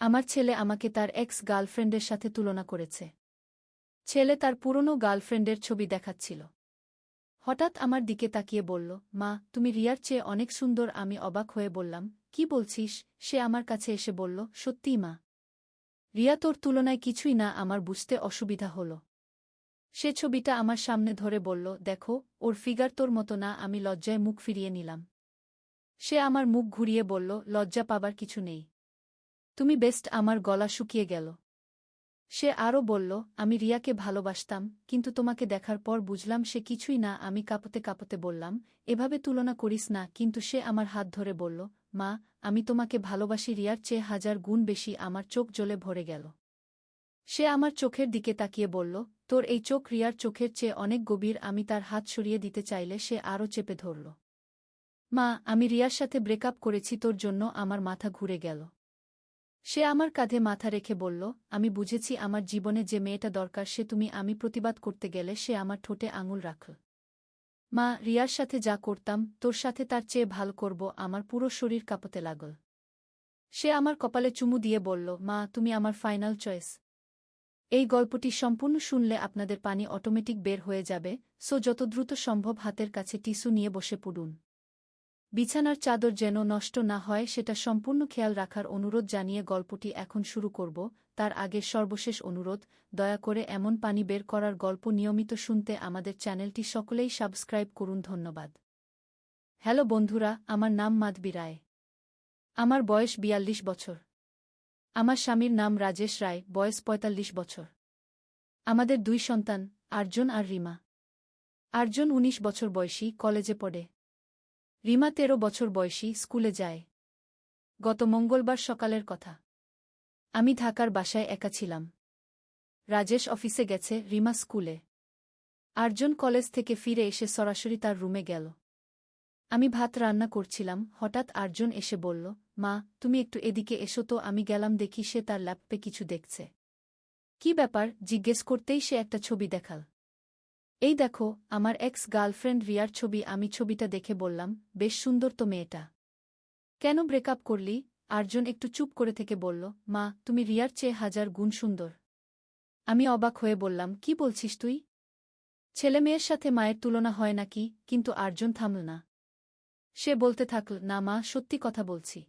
আমার ছেলে আমাকে তার এক্স গার্লফ্রেন্ডের সাথে তুলনা করেছে। ছেলে তার পুরনো গার্লফ্রেন্ডের ছবি দেখাচ্ছিল। হঠাৎ আমার দিকে তাকিয়ে বলল, মা, তুমি রিয়ার চেয়ে অনেক সুন্দর। আমি অবাক হয়ে বললাম, কি বলছিস? সে আমার কাছে এসে বলল, সত্যিই মা। রিয়া তোর তুলনায় কিছুই না। আমার বুঝতে অসুবিধা হল। সে ছবিটা আমার সামনে ধরে বলল, দেখো, ওর ফিগার তোর মতো না। আমি লজ্জায় মুখ ফিরিয়ে নিলাম। সে আমার মুখ ঘুরিয়ে বলল, লজ্জা পাবার কিছু নেই। তুমি বেস্ট। আমার গলা শুকিয়ে গেল। সে আরও বলল, আমি রিয়াকে ভালোবাসতাম, কিন্তু তোমাকে দেখার পর বুঝলাম সে কিছুই না। আমি কাঁপতে কাঁপতে বললাম, এভাবে তুলনা করিস না। কিন্তু সে আমার হাত ধরে বলল, মা, আমি তোমাকে ভালোবাসি রিয়ার চেয়ে 1000 গুণ বেশি। আমার চোখ জ্বলে ভরে গেল। সে আমার চোখের দিকে তাকিয়ে বলল, তোর এই চোখ রিয়ার চোখের চেয়ে অনেক গভীর। আমি তার হাত সরিয়ে দিতে চাইলে সে আরও চেপে ধরল। মা, আমি রিয়ার সাথে ব্রেকআপ করেছি। তোর জন্য আমার মাথা ঘুরে গেল। সে আমার কাঁধে মাথা রেখে বলল, আমি বুঝেছি আমার জীবনে যে মেয়েটা দরকার সে তুমি। আমি প্রতিবাদ করতে গেলে সে আমার ঠোঁটে আঙুল রাখল। মা, রিয়ার সাথে যা করতাম তোর সাথে তার চেয়ে ভালো করব। আমার পুরো শরীর কাঁপতে লাগল। সে আমার কপালে চুমু দিয়ে বলল, মা, তুমি আমার ফাইনাল চয়েস। এই গল্পটি সম্পূর্ণ শুনলে আপনাদের পানি অটোমেটিক বের হয়ে যাবে, সো যত দ্রুত সম্ভব হাতের কাছে টিস্যু নিয়ে বসে পড়ুন। বিছানার চাদর যেন নষ্ট না হয় সেটা সম্পূর্ণ খেয়াল রাখার অনুরোধ জানিয়ে গল্পটি এখন শুরু করব। তার আগে সর্বশেষ অনুরোধ, দয়া করে এমন পানি বের করার গল্প নিয়মিত শুনতে আমাদের চ্যানেলটি সকলেই সাবস্ক্রাইব করুন। ধন্যবাদ। হ্যালো বন্ধুরা, আমার নাম মাধবী রায়। আমার বয়স 42 বছর। আমার স্বামীর নাম রাজেশ রায়, বয়স 45 বছর। আমাদের 2 সন্তান, আর্জুন আর রিমা। আর্জুন 19 বছর বয়সী, কলেজে পড়ে। রিমা 13 বছর বয়সী, স্কুলে যায়। গত মঙ্গলবার সকালের কথা। আমি ঢাকার বাসায় একা ছিলাম। রাজেশ অফিসে গেছে, রিমা স্কুলে। আর্জুন কলেজ থেকে ফিরে এসে সরাসরি তার রুমে গেল। আমি ভাত রান্না করছিলাম। হঠাৎ আর্জুন এসে বলল, মা, তুমি একটু এদিকে এসো তো। আমি গেলাম, দেখি সে তার ল্যাপটপে কিছু দেখছে। কি ব্যাপার জিজ্ঞেস করতেই সে একটা ছবি দেখাল। এই দেখো, আমার এক্স গার্লফ্রেন্ড রিয়ার ছবি। আমি ছবিটা দেখে বললাম, বেশ সুন্দর তো মেয়েটা। কেন ব্রেকআপ করলি? আর্জুন একটু চুপ করে থেকে বলল, মা, তুমি রিয়ার চেয়ে 1000 গুণ সুন্দর। আমি অবাক হয়ে বললাম, কি বলছিস তুই? ছেলে মেয়ের সাথে মায়ের তুলনা হয় নাকি? কিন্তু আর্জুন থামল না। সে বলতে থাকল, না মা, সত্যি কথা বলছি।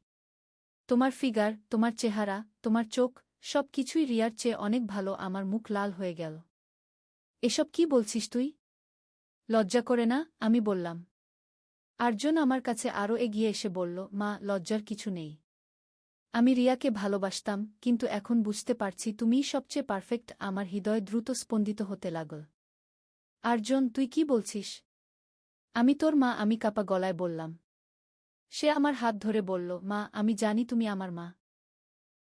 তোমার ফিগার, তোমার চেহারা, তোমার চোখ, সব কিছুই রিয়ার চেয়ে অনেক ভালো। আমার মুখ লাল হয়ে গেল। এসব কি বলছিস তুই? লজ্জা করে না? আমি বললাম। আর্জুন আমার কাছে আরও এগিয়ে এসে বলল, মা, লজ্জার কিছু নেই। আমি রিয়াকে ভালোবাসতাম, কিন্তু এখন বুঝতে পারছি তুমিই সবচেয়ে পারফেক্ট। আমার হৃদয় দ্রুত স্পন্দিত হতে লাগল। আর্জুন, তুই কি বলছিস? আমি তোর মা। আমি কাঁপা গলায় বললাম। সে আমার হাত ধরে বলল, মা, আমি জানি তুমি আমার মা।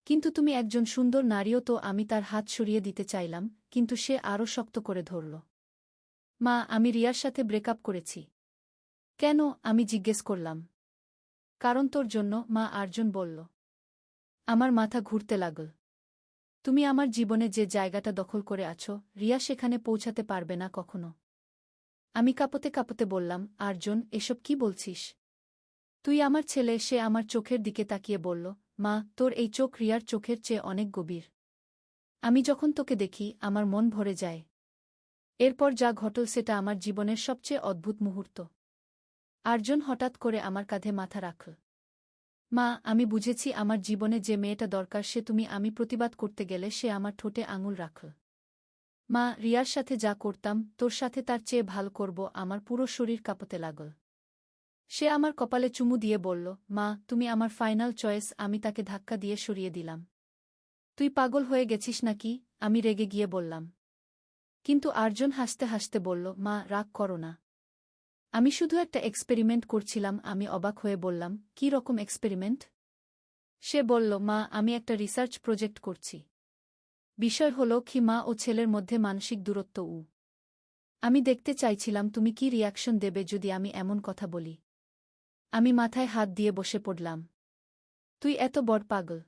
কিন্তু তুমি একজন সুন্দর নারীও তো। আমি তার হাত সরিয়ে দিতে চাইলাম, কিন্তু সে আরও শক্ত করে ধরল। মা, আমি রিয়ার সাথে ব্রেকআপ করেছি। কেন? আমি জিজ্ঞেস করলাম। কারণ তোর জন্য, মা, আর্জুন বলল। আমার মাথা ঘুরতে লাগল। তুমি আমার জীবনে যে জায়গাটা দখল করে আছো, রিয়া সেখানে পৌঁছাতে পারবে না কখনো। আমি কাঁপতে কাঁপতে বললাম, আর্জুন, এসব কি বলছিস? তুই আমার ছেলে। সে আমার চোখের দিকে তাকিয়ে বলল, মা, তোর এই চোখ রিয়ার চোখের চেয়ে অনেক গভীর। আমি যখন তোকে দেখি আমার মন ভরে যায়। এরপর যা ঘটল সেটা আমার জীবনের সবচেয়ে অদ্ভুত মুহূর্ত। আর্জুন হঠাৎ করে আমার কাঁধে মাথা রাখল। মা, আমি বুঝেছি আমার জীবনে যে মেয়েটা দরকার সে তুমি। আমি প্রতিবাদ করতে গেলে সে আমার ঠোঁটে আঙুল রাখল। মা, রিয়ার সাথে যা করতাম তোর সাথে তার চেয়ে ভালো করব। আমার পুরো শরীর কাঁপতে লাগল। সে আমার কপালে চুমু দিয়ে বলল, মা, তুমি আমার ফাইনাল চয়েস। আমি তাকে ধাক্কা দিয়ে সরিয়ে দিলাম। তুই পাগল হয়ে গেছিস নাকি? আমি রেগে গিয়ে বললাম। কিন্তু আর্জুন হাসতে হাসতে বলল, মা, রাগ করো না। আমি শুধু একটা এক্সপেরিমেন্ট করছিলাম। আমি অবাক হয়ে বললাম, কী রকম এক্সপেরিমেন্ট? সে বলল, মা, আমি একটা রিসার্চ প্রজেক্ট করছি। বিষয় হল কি মা ও ছেলের মধ্যে মানসিক দূরত্ব। আমি দেখতে চাইছিলাম তুমি কি রিয়াকশন দেবে যদি আমি এমন কথা বলি। আমি মাথায় হাত দিয়ে বসে পড়লাম। তুই এত বড় পাগল?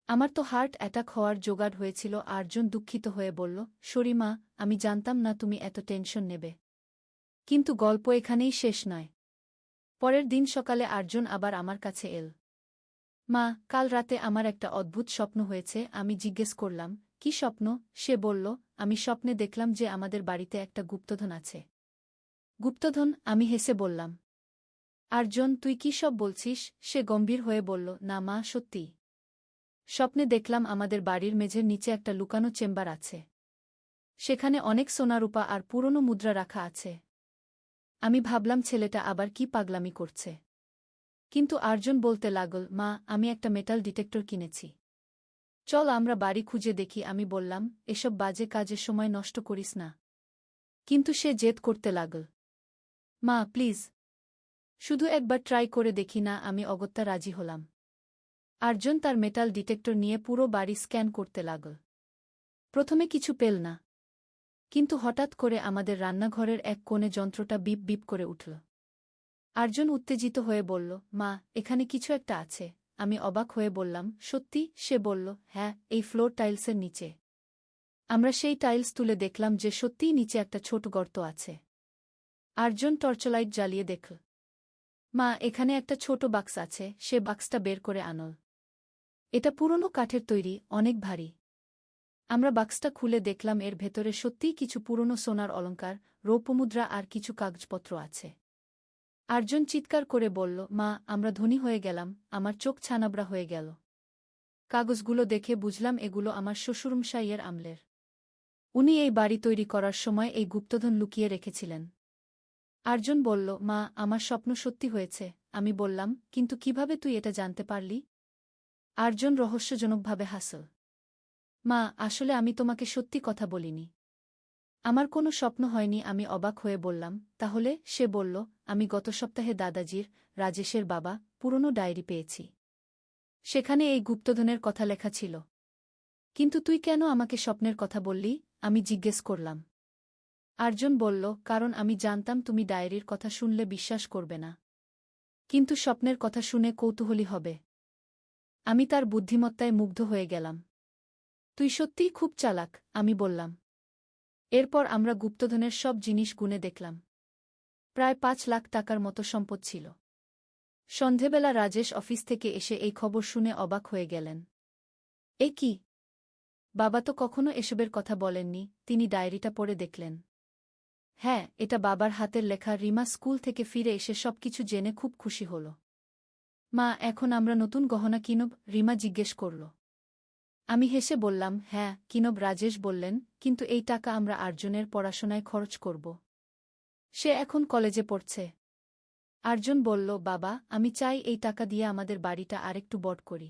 আমার তো হার্ট অ্যাটাক হওয়ার জোগাড় হয়েছিল। আর্জুন দুঃখিত হয়ে বলল, সরি মা, আমি জানতাম না তুমি এত টেনশন নেবে। কিন্তু গল্প এখানেই শেষ নয়। পরের দিন সকালে আর্জুন আবার আমার কাছে এল। মা, কাল রাতে আমার একটা অদ্ভুত স্বপ্ন হয়েছে। আমি জিজ্ঞেস করলাম, কি স্বপ্ন? সে বলল, আমি স্বপ্নে দেখলাম যে আমাদের বাড়িতে একটা গুপ্তধন আছে। গুপ্তধন? আমি হেসে বললাম। আর্জন, তুই কি সব বলছিস? সে গম্ভীর হয়ে বলল, না মা, সত্যি। স্বপ্নে দেখলাম আমাদের বাড়ির মেঝের নিচে একটা লুকানো চেম্বার আছে। সেখানে অনেক সোনারূপা আর পুরনো মুদ্রা রাখা আছে। আমি ভাবলাম ছেলেটা আবার কি পাগলামি করছে। কিন্তু আর্জন বলতে লাগল, মা, আমি একটা মেটাল ডিটেক্টর কিনেছি। চল আমরা বাড়ি খুঁজে দেখি। আমি বললাম, এসব বাজে কাজের সময় নষ্ট করিস না। কিন্তু সে জেদ করতে লাগল। মা, প্লিজ, শুধু একবার ট্রাই করে দেখি না। আমি অগত্যা রাজি হলাম। আর্জন তার মেটাল ডিটেক্টর নিয়ে পুরো বাড়ি স্ক্যান করতে লাগল। প্রথমে কিছু পেল না। কিন্তু হঠাৎ করে আমাদের রান্নাঘরের এক কোণে যন্ত্রটা বিপ বিপ করে উঠল। আর্জন উত্তেজিত হয়ে বলল, মা, এখানে কিছু একটা আছে। আমি অবাক হয়ে বললাম, সত্যি? সে বলল, হ্যাঁ, এই ফ্লোর টাইলসের নিচে। আমরা সেই টাইলস তুলে দেখলাম যে সত্যিই নিচে একটা ছোট গর্ত আছে। আর্জন টর্চলাইট জ্বালিয়ে দেখল। মা, এখানে একটা ছোট বাক্স আছে। সে বাক্সটা বের করে আনল। এটা পুরনো কাঠের তৈরি, অনেক ভারী। আমরা বাক্সটা খুলে দেখলাম এর ভেতরে সত্যিই কিছু পুরনো সোনার অলংকার, রৌপ্যমুদ্রা আর কিছু কাগজপত্র আছে। আর্জন চিৎকার করে বলল, মা, আমরা ধনী হয়ে গেলাম। আমার চোখ ছানাবড়া হয়ে গেল। কাগজগুলো দেখে বুঝলাম এগুলো আমার শ্বশুরমশাইয়ের আমলের। উনি এই বাড়ি তৈরি করার সময় এই গুপ্তধন লুকিয়ে রেখেছিলেন। আর্জন বলল, মা, আমার স্বপ্ন সত্যি হয়েছে। আমি বললাম, কিন্তু কিভাবে তুই এটা জানতে পারলি? আর্জন রহস্যজনকভাবে হাসল। মা, আসলে আমি তোমাকে সত্যি কথা বলিনি। আমার কোনো স্বপ্ন হয়নি। আমি অবাক হয়ে বললাম, তাহলে? সে বলল, আমি গত সপ্তাহে দাদাজির, রাজেশের বাবা, পুরনো ডায়েরি পেয়েছি। সেখানে এই গুপ্তধনের কথা লেখা ছিল। কিন্তু তুই কেন আমাকে স্বপ্নের কথা বললি? আমি জিজ্ঞেস করলাম। আর্জন বলল, কারণ আমি জানতাম তুমি ডায়েরির কথা শুনলে বিশ্বাস করবে না, কিন্তু স্বপ্নের কথা শুনে কৌতূহলী হবে। আমি তার বুদ্ধিমত্তায় মুগ্ধ হয়ে গেলাম। তুই সত্যিই খুব চালাক, আমি বললাম। এরপর আমরা গুপ্তধনের সব জিনিস গুনে দেখলাম। প্রায় ৫ লাখ টাকার মতো সম্পদ ছিল। সন্ধেবেলা রাজেশ অফিস থেকে এসে এই খবর শুনে অবাক হয়ে গেলেন। এ কি? বাবা তো কখনো এসবের কথা বলেননি। তিনি ডায়েরিটা পড়ে দেখলেন। হ্যাঁ, এটা বাবার হাতের লেখা। রিমা স্কুল থেকে ফিরে এসে সবকিছু জেনে খুব খুশি হল। মা, এখন আমরা নতুন গহনা কিনব? রিমা জিজ্ঞেস করল। আমি হেসে বললাম, হ্যাঁ, কিনব। রাজেশ বললেন, কিন্তু এই টাকা আমরা আর্জনের পড়াশোনায় খরচ করব। সে এখন কলেজে পড়ছে। আর্জন বলল, বাবা, আমি চাই এই টাকা দিয়ে আমাদের বাড়িটা আরেকটু বড় করি।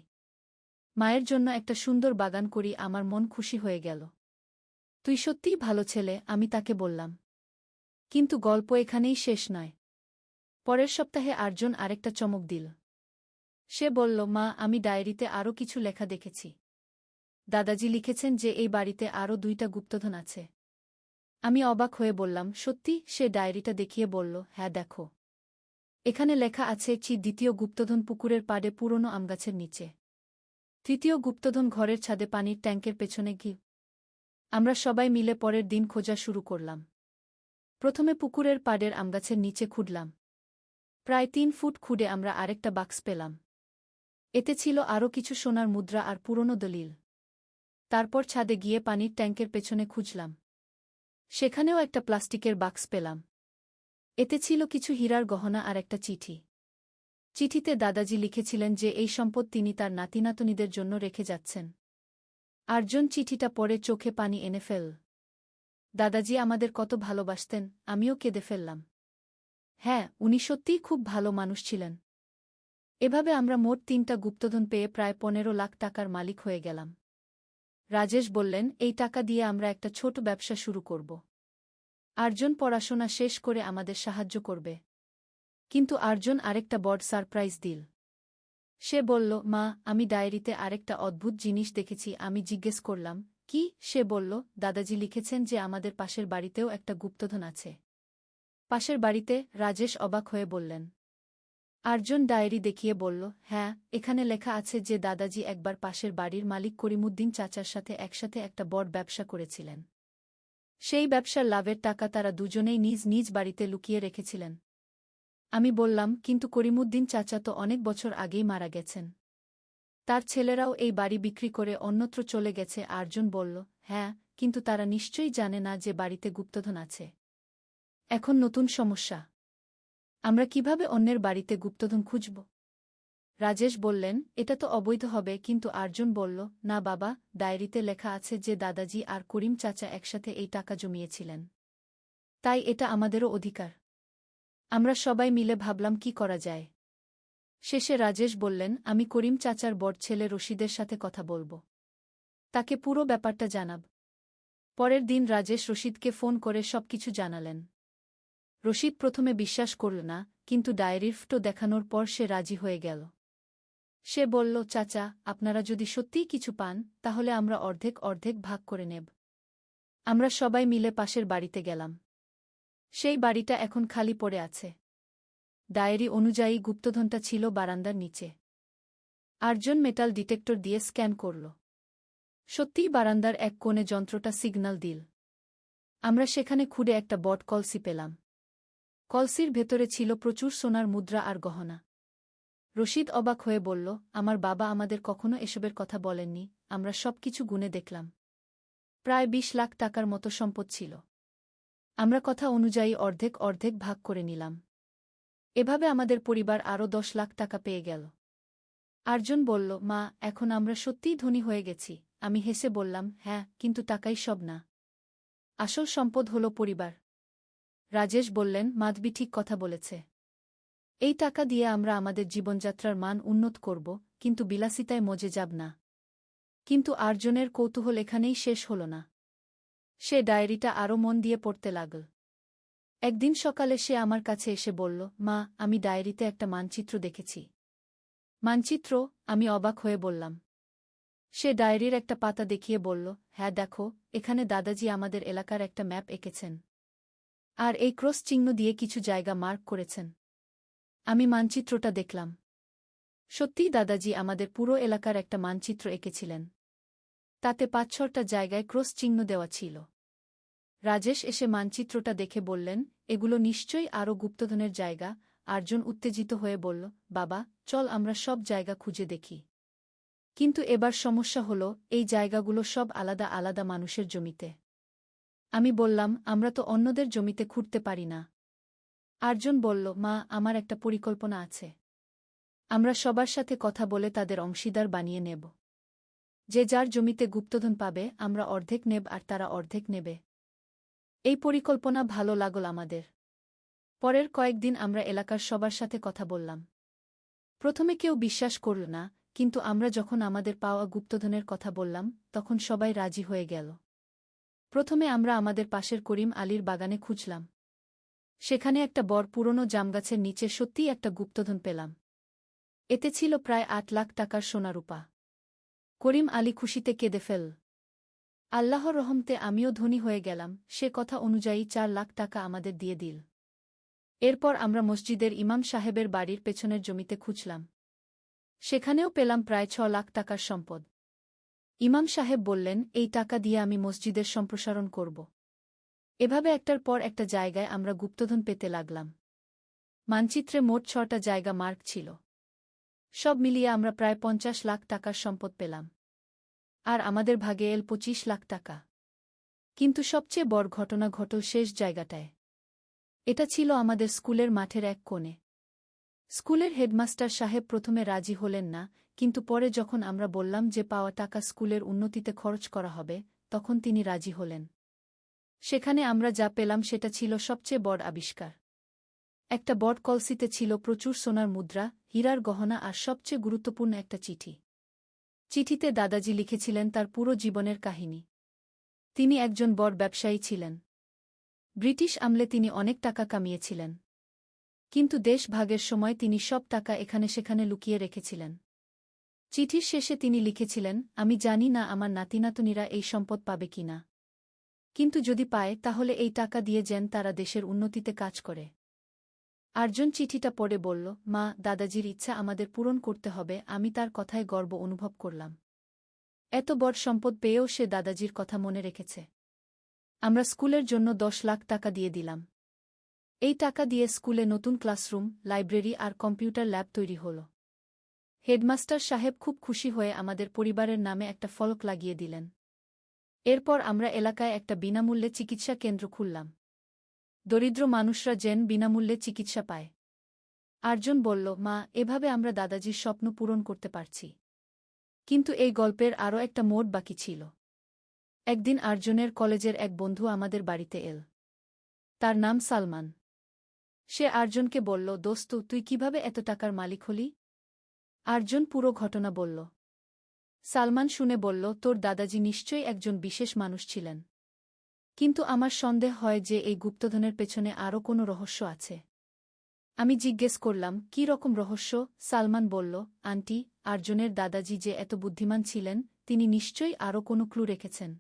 মায়ের জন্য একটা সুন্দর বাগান করি। আমার মন খুশি হয়ে গেল। তুই সত্যিই ভালো ছেলে, আমি তাকে বললাম। কিন্তু গল্প এখানেই শেষ নয়। পরের সপ্তাহে আর্জন আরেকটা চমক দিল। সে বলল, মা, আমি ডায়েরিতে আরও কিছু লেখা দেখেছি। দাদাজি লিখেছেন যে এই বাড়িতে আরও 2টা গুপ্তধন আছে। আমি অবাক হয়ে বললাম, সত্যি? সে ডায়েরিটা দেখিয়ে বলল, হ্যাঁ, দেখো। এখানে লেখা আছে, দ্বিতীয় গুপ্তধন পুকুরের পাড়ে পুরনো আমগাছের নিচে। তৃতীয় গুপ্তধন ঘরের ছাদে পানির ট্যাঙ্কের পেছনে ঘি। আমরা সবাই মিলে পরের দিন খোঁজা শুরু করলাম। প্রথমে পুকুরের পাড়ের আমগাছের নিচে খুঁড়লাম। প্রায় 3 ফুট খুঁড়ে আমরা আরেকটা বাক্স পেলাম। এতে ছিল আরও কিছু সোনার মুদ্রা আর পুরনো দলিল। তারপর ছাদে গিয়ে পানির ট্যাঙ্কের পেছনে খুঁজলাম। সেখানেও একটা প্লাস্টিকের বাক্স পেলাম। এতে ছিল কিছু হীরার গহনা আর একটা চিঠি। চিঠিতে দাদাজি লিখেছিলেন যে এই সম্পদ তিনি তার নাতিনাতনীদের জন্য রেখে যাচ্ছেন। আর্জন চিঠিটা পড়ে চোখে পানি এনে ফেল। দাদাজি আমাদের কত ভালোবাসতেন। আমিও কেঁদে ফেললাম। হ্যাঁ, উনি সত্যিই খুব ভালো মানুষ ছিলেন। এভাবে আমরা মোট 3টা গুপ্তধন পেয়ে প্রায় 15 লাখ টাকার মালিক হয়ে গেলাম। রাজেশ বললেন, এই টাকা দিয়ে আমরা একটা ছোট ব্যবসা শুরু করব। আর্জন পড়াশোনা শেষ করে আমাদের সাহায্য করবে। কিন্তু আর্জন আরেকটা বড় সারপ্রাইজ দিল। সে বলল, মা, আমি ডায়েরিতে আরেকটা অদ্ভুত জিনিস দেখেছি। আমি জিজ্ঞেস করলাম, কি? সে বলল, দাদাজি লিখেছেন যে আমাদের পাশের বাড়িতেও একটা গুপ্তধন আছে। পাশের বাড়িতে? রাজেশ অবাক হয়ে বললেন। আর্জন ডায়েরি দেখিয়ে বলল, হ্যাঁ, এখানে লেখা আছে যে দাদাজি একবার পাশের বাড়ির মালিক করিমুদ্দিন চাচার সাথে একসাথে একটা বড় ব্যবসা করেছিলেন। সেই ব্যবসার লাভের টাকা তারা দুজনেই নিজ নিজ বাড়িতে লুকিয়ে রেখেছিলেন। আমি বললাম, কিন্তু করিমুদ্দিন চাচা তো অনেক বছর আগেই মারা গেছেন। তার ছেলেরাও এই বাড়ি বিক্রি করে অন্যত্র চলে গেছে। আর্জুন বলল, হ্যাঁ, কিন্তু তারা নিশ্চয়ই জানে না যে বাড়িতে গুপ্তধন আছে। এখন নতুন সমস্যা। আমরা কিভাবে অন্যের বাড়িতে গুপ্তধন খুঁজব? রাজেশ বললেন, এটা তো অবৈধ হবে। কিন্তু আর্জুন বলল, না বাবা, ডায়েরিতে লেখা আছে যে দাদাজি আর করিম চাচা একসাথে এই টাকা জমিয়েছিলেন। তাই এটা আমাদেরও অধিকার। আমরা সবাই মিলে ভাবলাম কি করা যায়। শেষে রাজেশ বললেন, আমি করিম চাচার বড় ছেলে রশিদের সাথে কথা বলব। তাকে পুরো ব্যাপারটা জানাব। পরের দিন রাজেশ রশিদকে ফোন করে সবকিছু জানালেন। রশিদ প্রথমে বিশ্বাস করল না, কিন্তু ডায়েরির ফটো দেখানোর পর সে রাজি হয়ে গেল। সে বলল, চাচা, আপনারা যদি সত্যিই কিছু পান তাহলে আমরা অর্ধেক অর্ধেক ভাগ করে নেব। আমরা সবাই মিলে পাশের বাড়িতে গেলাম। সেই বাড়িটা এখন খালি পড়ে আছে। ডায়েরি অনুযায়ী গুপ্তধনটা ছিল বারান্দার নিচে। আর্জুন মেটাল ডিটেক্টর দিয়ে স্ক্যান করল। সত্যিই বারান্দার এক কোণে যন্ত্রটা সিগন্যাল দিল। আমরা সেখানে খুঁড়ে একটা বট কলসি পেলাম। কলসির ভেতরে ছিল প্রচুর সোনার মুদ্রা আর গহনা। রশিদ অবাক হয়ে বলল, আমার বাবা আমাদের কখনো এসবের কথা বলেননি। আমরা সবকিছু গুনে দেখলাম। প্রায় 20 লাখ টাকার মতো সম্পদ ছিল। আমরা কথা অনুযায়ী অর্ধেক অর্ধেক ভাগ করে নিলাম। এভাবে আমাদের পরিবার আরও 10 লাখ টাকা পেয়ে গেল। আর্জুন বলল, মা, এখন আমরা সত্যিই ধনী হয়ে গেছি। আমি হেসে বললাম, হ্যাঁ, কিন্তু টাকাই সব না। আসল সম্পদ হল পরিবার। রাজেশ বললেন, মাধবী ঠিক কথা বলেছে। এই টাকা দিয়ে আমরা আমাদের জীবনযাত্রার মান উন্নত করব, কিন্তু বিলাসিতায় মজে যাব না। কিন্তু আর্জুনের কৌতূহল এখানেই শেষ হল না। সে ডায়েরিটা আরও মন দিয়ে পড়তে লাগল। একদিন সকালে সে আমার কাছে এসে বলল, মা, আমি ডায়েরিতে একটা মানচিত্র দেখেছি। মানচিত্র? আমি অবাক হয়ে বললাম। সে ডায়েরির একটা পাতা দেখিয়ে বলল, হ্যাঁ দেখো, এখানে দাদাজি আমাদের এলাকার একটা ম্যাপ এঁকেছেন। আর এই ক্রস চিহ্ন দিয়ে কিছু জায়গা মার্ক করেছেন। আমি মানচিত্রটা দেখলাম। সত্যিই দাদাজি আমাদের পুরো এলাকার একটা মানচিত্র এঁকেছিলেন। তাতে 5-6টা জায়গায় ক্রস চিহ্ন দেওয়া ছিল। রাজেশ এসে মানচিত্রটা দেখে বললেন, এগুলো নিশ্চয়ই আরও গুপ্তধনের জায়গা। আর্জুন উত্তেজিত হয়ে বলল, বাবা, চল আমরা সব জায়গা খুঁজে দেখি। কিন্তু এবার সমস্যা হল, এই জায়গাগুলো সব আলাদা আলাদা মানুষের জমিতে। আমি বললাম, আমরা তো অন্যদের জমিতে খুঁড়তে পারি না। আর্জুন বলল, মা, আমার একটা পরিকল্পনা আছে। আমরা সবার সাথে কথা বলে তাদের অংশীদার বানিয়ে নেব। যে যার জমিতে গুপ্তধন পাবে আমরা অর্ধেক নেব আর তারা অর্ধেক নেবে। এই পরিকল্পনা ভালো লাগল আমাদের। পরের কয়েকদিন আমরা এলাকার সবার সাথে কথা বললাম। প্রথমে কেউ বিশ্বাস করল না, কিন্তু আমরা যখন আমাদের পাওয়া গুপ্তধনের কথা বললাম তখন সবাই রাজি হয়ে গেল। প্রথমে আমরা আমাদের পাশের করিম আলীর বাগানে খুঁজলাম। সেখানে একটা বড় পুরনো জামগাছের নিচে সত্যিই একটা গুপ্তধন পেলাম। এতে ছিল প্রায় 8 লাখ টাকার সোনারূপা। করিম আলী খুশিতে কেঁদে ফেলল। আল্লাহর রহমতে আমিও ধনী হয়ে গেলাম। সে কথা অনুযায়ী 4 লাখ টাকা আমাদের দিয়ে দিল। এরপর আমরা মসজিদের ইমাম সাহেবের বাড়ির পেছনের জমিতে খুঁজলাম। সেখানেও পেলাম প্রায় 6 লাখ টাকার সম্পদ। ইমাম সাহেব বললেন, এই টাকা দিয়ে আমি মসজিদের সম্প্রসারণ করব। এভাবে একটার পর একটা জায়গায় আমরা গুপ্তধন পেতে লাগলাম। মানচিত্রে মোট 6টা জায়গা মার্ক ছিল। সব মিলিয়ে আমরা প্রায় 50 লাখ টাকার সম্পদ পেলাম। আর আমাদের ভাগে এল 25 লাখ টাকা। কিন্তু সবচেয়ে বড় ঘটনা ঘটল শেষ জায়গাটায়। এটা ছিল আমাদের স্কুলের মাঠের এক কোণে। স্কুলের হেডমাস্টার সাহেব প্রথমে রাজি হলেন না, কিন্তু পরে যখন আমরা বললাম যে পাওয়া টাকা স্কুলের উন্নতিতে খরচ করা হবে, তখন তিনি রাজি হলেন। সেখানে আমরা যা পেলাম সেটা ছিল সবচেয়ে বড় আবিষ্কার। একটা বড় কলসিতে ছিল প্রচুর সোনার মুদ্রা, হীরার গহনা আর সবচেয়ে গুরুত্বপূর্ণ একটা চিঠি। চিঠিতে দাদাজি লিখেছিলেন তার পুরো জীবনের কাহিনী। তিনি একজন বড় ব্যবসায়ী ছিলেন। ব্রিটিশ আমলে তিনি অনেক টাকা কামিয়েছিলেন। কিন্তু দেশ ভাগের সময় তিনি সব টাকা এখানে সেখানে লুকিয়ে রেখেছিলেন। চিঠির শেষে তিনি লিখেছিলেন, আমি জানি না আমার নাতিনাতনীরা এই সম্পদ পাবে কিনা। কিন্তু যদি পায় তাহলে এই টাকা দিয়ে যেন তারা দেশের উন্নতিতে কাজ করে। আর্জুন চিঠিটা পড়ে বলল, মা, দাদাজির ইচ্ছা আমাদের পূরণ করতে হবে। আমি তার কথায় গর্ব অনুভব করলাম। এত বড় সম্পদ পেয়েও সে দাদাজির কথা মনে রেখেছে। আমরা স্কুলের জন্য 10 লাখ টাকা দিয়ে দিলাম। এই টাকা দিয়ে স্কুলে নতুন ক্লাসরুম, লাইব্রেরি আর কম্পিউটার ল্যাব তৈরি হল। হেডমাস্টার সাহেব খুব খুশি হয়ে আমাদের পরিবারের নামে একটা ফলক লাগিয়ে দিলেন। এরপর আমরা এলাকায় একটা বিনামূল্যে চিকিৎসা কেন্দ্র খুললাম। দরিদ্র মানুষরা যেন বিনামূল্যে চিকিৎসা পায়। আরজন বলল, মা, এভাবে আমরা দাদাজির স্বপ্ন পূরণ করতে পারছি। কিন্তু এই গল্পের আরও একটা মোড় বাকি ছিল। একদিন আরজনের কলেজের এক বন্ধু আমাদের বাড়িতে এল। তার নাম সালমান। সে আরজনকে বলল, দোস্ত, তুই কিভাবে এত টাকার মালিক হলি? আরজন পুরো ঘটনা বলল। সালমান শুনে বলল, তোর দাদাজি নিশ্চয়ই একজন বিশেষ মানুষ ছিলেন। কিন্তু আমার সন্দেহ হয় যে এই গুপ্তধনের পেছনে আরও কোনো রহস্য আছে। আমি জিজ্ঞেস করলাম, কী রকম রহস্য? সালমান বলল, আন্টি, আরজনের দাদাজি যে এত বুদ্ধিমান ছিলেন, তিনি নিশ্চয়ই আরও কোনো ক্লু রেখেছেন।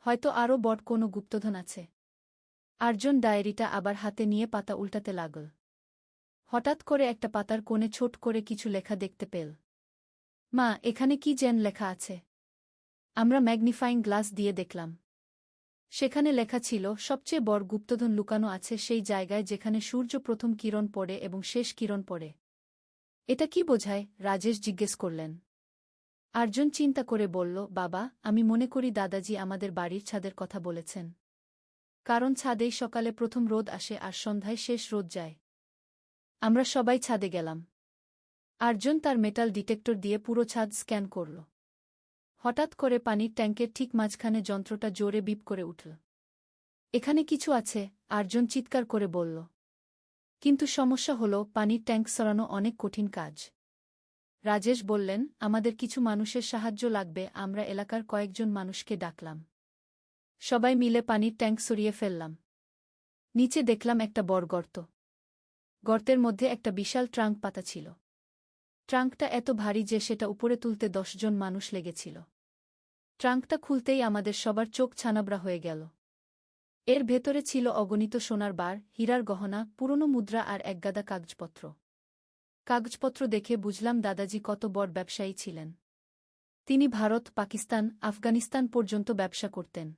হয়তো আরও বড় কোনো গুপ্তধন আছে। আরজন ডায়েরিটা আবার হাতে নিয়ে পাতা উল্টাতে লাগল। হঠাৎ করে একটা পাতার কোণে ছোট করে কিছু লেখা দেখতে পেল। মা, এখানে কি যেন লেখা আছে? আমরা ম্যাগনিফাইং গ্লাস দিয়ে দেখলাম। সেখানে লেখা ছিল, সবচেয়ে বড় গুপ্তধন লুকানো আছে সেই জায়গায় যেখানে সূর্য প্রথম কিরণ পড়ে এবং শেষ কিরণ পড়ে। এটা কি বোঝায়? রাজেশ জিজ্ঞেস করলেন। আরজন চিন্তা করে বলল, বাবা, আমি মনে করি দাদাজি আমাদের বাড়ির ছাদের কথা বলেছেন। কারণ ছাদেই সকালে প্রথম রোদ আসে আর সন্ধ্যায় শেষ রোদ যায়। আমরা সবাই ছাদে গেলাম। আরজন তার মেটাল ডিটেক্টর দিয়ে পুরো ছাদ স্ক্যান করল। হঠাৎ করে পানির ট্যাঙ্কের ঠিক মাঝখানে যন্ত্রটা জোরে বিপ করে উঠল। এখানে কিছু আছে, আরজন চিৎকার করে বলল। কিন্তু সমস্যা হল, পানির ট্যাঙ্ক সরানো অনেক কঠিন কাজ। রাজেশ বললেন, আমাদের কিছু মানুষের সাহায্য লাগবে। আমরা এলাকার কয়েকজন মানুষকে ডাকলাম। সবাই মিলে পানির ট্যাঙ্ক সরিয়ে ফেললাম। নিচে দেখলাম একটা বড় গর্ত। গর্তের মধ্যে একটা বিশাল ট্রাঙ্ক পাতা ছিল। ট্রাঙ্কটা এত ভারী যে সেটা উপরে তুলতে 10 জন মানুষ লেগেছিল। ট্রাঙ্কটা খুলতেই আমাদের সবার চোখ ছানাবড়া হয়ে গেল। এর ভেতরে ছিল অগণিত সোনার বার, হীরার গহনা, পুরনো মুদ্রা আর একগাদা কাগজপত্র। কাগজপত্র দেখে বুঝলাম দাদাজি কত বড় ব্যবসায়ী ছিলেন। তিনি ভারত, পাকিস্তান, আফগানিস্তান পর্যন্ত ব্যবসা করতেন।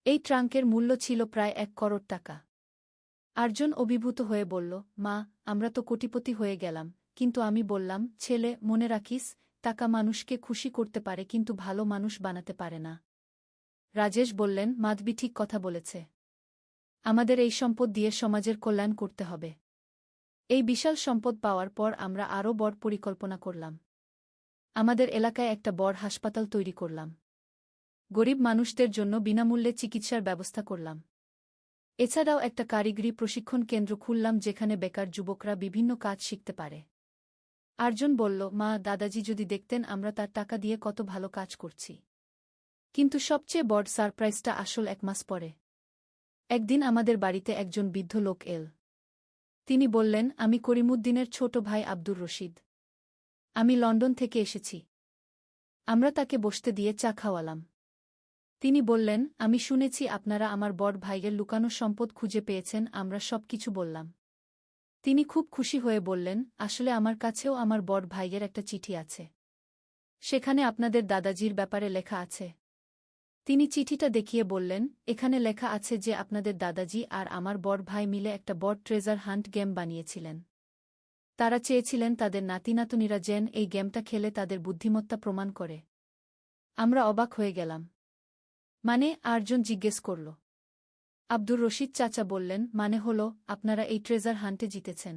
এই ট্রাঙ্কের মূল্য ছিল প্রায় 1 করোড় টাকা। আরজন অভিভূত হয়ে বলল, মা, আমরা তো কোটিপতি হয়ে গেলাম। কিন্তু আমি বললাম, ছেলে, মনে রাখিস, টাকা মানুষকে খুশি করতে পারে কিন্তু ভালো মানুষ বানাতে পারে না। রাজেশ বললেন, মাধবী ঠিক কথা বলেছে। আমাদের এই সম্পদ দিয়ে সমাজের কল্যাণ করতে হবে। এই বিশাল সম্পদ পাওয়ার পর আমরা আরও বড় পরিকল্পনা করলাম। আমাদের এলাকায় একটা বড় হাসপাতাল তৈরি করলাম। গরিব মানুষদের জন্য বিনামূল্যে চিকিৎসার ব্যবস্থা করলাম। এছাড়াও একটা কারিগরি প্রশিক্ষণ কেন্দ্র খুললাম যেখানে বেকার যুবকরা বিভিন্ন কাজ শিখতে পারে। আরজন বলল, মা, দাদাজি যদি দেখতেন আমরা তার টাকা দিয়ে কত ভালো কাজ করছি। কিন্তু সবচেয়ে বড় সারপ্রাইজটা আসল 1 মাস পরে। একদিন আমাদের বাড়িতে একজন বৃদ্ধ লোক এল। তিনি বললেন, আমি করিমুদ্দিনের ছোট ভাই আব্দুর রশিদ। আমি লন্ডন থেকে এসেছি। আমরা তাকে বসতে দিয়ে চা খাওয়ালাম। তিনি বললেন, আমি শুনেছি আপনারা আমার বড় ভাইয়ের লুকানো সম্পদ খুঁজে পেয়েছেন। আমরা সব কিছু বললাম। তিনি খুব খুশি হয়ে বললেন, আসলে আমার কাছেও আমার বড় ভাইয়ের একটা চিঠি আছে। সেখানে আপনাদের দাদাজির ব্যাপারে লেখা আছে। তিনি চিঠিটা দেখিয়ে বললেন, এখানে লেখা আছে যে আপনাদের দাদাজি আর আমার বড় ভাই মিলে একটা বড় ট্রেজার হান্ট গেম বানিয়েছিলেন। তারা চেয়েছিলেন তাদের নাতিনাতনীরা যেন এই গেমটা খেলে তাদের বুদ্ধিমত্তা প্রমাণ করে। আমরা অবাক হয়ে গেলাম। মানে? আরজন জিজ্ঞেস করল। আব্দুর রশিদ চাচা বললেন, মানে হল, আপনারা এই ট্রেজার হান্টে জিতেছেন।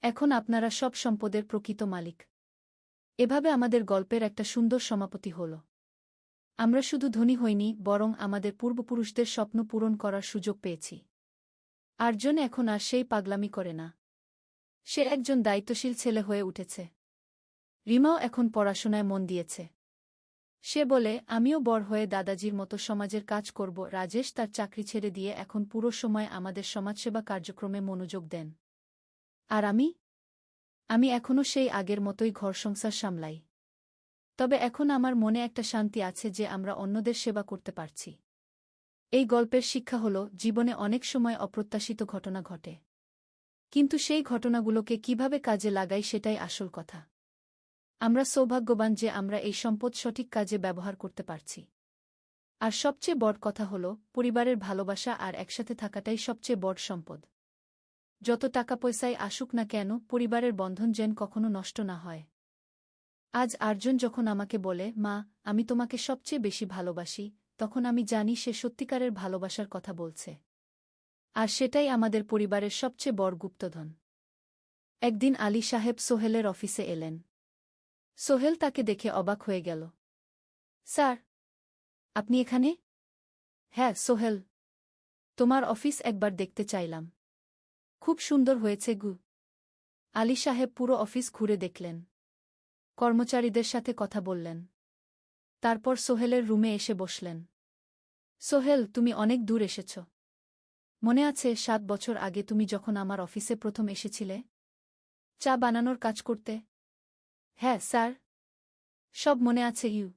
এখন আপনারা সব সম্পদের প্রকৃত মালিক। এভাবে আমাদের গল্পের একটা সুন্দর সমাপতি হল। আমরা শুধু ধনী হইনি, বরং আমাদের পূর্বপুরুষদের স্বপ্ন পূরণ করার সুযোগ পেয়েছি। আরজন এখন আর সেই পাগলামি করে না। সে একজন দায়িত্বশীল ছেলে হয়ে উঠেছে। রিমাও এখন পড়াশোনায় মন দিয়েছে। সে বলে, আমিও বড় হয়ে দাদাজির মতো সমাজের কাজ করব। রাজেশ তার চাকরি ছেড়ে দিয়ে এখন পুরো সময় আমাদের সমাজসেবা কার্যক্রমে মনোযোগ দেন। আর আমি এখনও সেই আগের মতোই ঘর সংসার সামলাই। তবে এখন আমার মনে একটা শান্তি আছে যে আমরা অন্যদের সেবা করতে পারছি। এই গল্পের শিক্ষা হল, জীবনে অনেক সময় অপ্রত্যাশিত ঘটনা ঘটে। কিন্তু সেই ঘটনাগুলোকে কিভাবে কাজে লাগাই সেটাই আসল কথা। আমরা সৌভাগ্যবান যে আমরা এই সম্পদ সঠিক কাজে ব্যবহার করতে পারছি। আর সবচেয়ে বড় কথা হল, পরিবারের ভালোবাসা আর একসাথে থাকাটাই সবচেয়ে বড় সম্পদ। যত টাকা পয়সায় আসুক না কেন পরিবারের বন্ধন যেন কখনো নষ্ট না হয়। আজ আর্জুন যখন আমাকে বলে, মা, আমি তোমাকে সবচেয়ে বেশি ভালোবাসি, তখন আমি জানি সে সত্যিকারের ভালোবাসার কথা বলছে। আর সেটাই আমাদের পরিবারের সবচেয়ে বড় গুপ্তধন। একদিন আলী সাহেব সোহেলের অফিসে এলেন। সোহেল তাকে দেখে অবাক হয়ে গেল। স্যার, আপনি এখানে? হ্যাঁ সোহেল, তোমার অফিস একবার দেখতে চাইলাম। খুব সুন্দর হয়েছে গু। আলী সাহেব পুরো অফিস ঘুরে দেখলেন, কর্মচারীদের সাথে কথা বললেন। তারপর সোহেলের রুমে এসে বসলেন। সোহেল, তুমি অনেক দূর এসেছ। মনে আছে 7 বছর আগে তুমি যখন আমার অফিসে প্রথম এসেছিলে চা বানানোর কাজ করতে? হ্যাঁ স্যার, সব মনে আছে ইউ।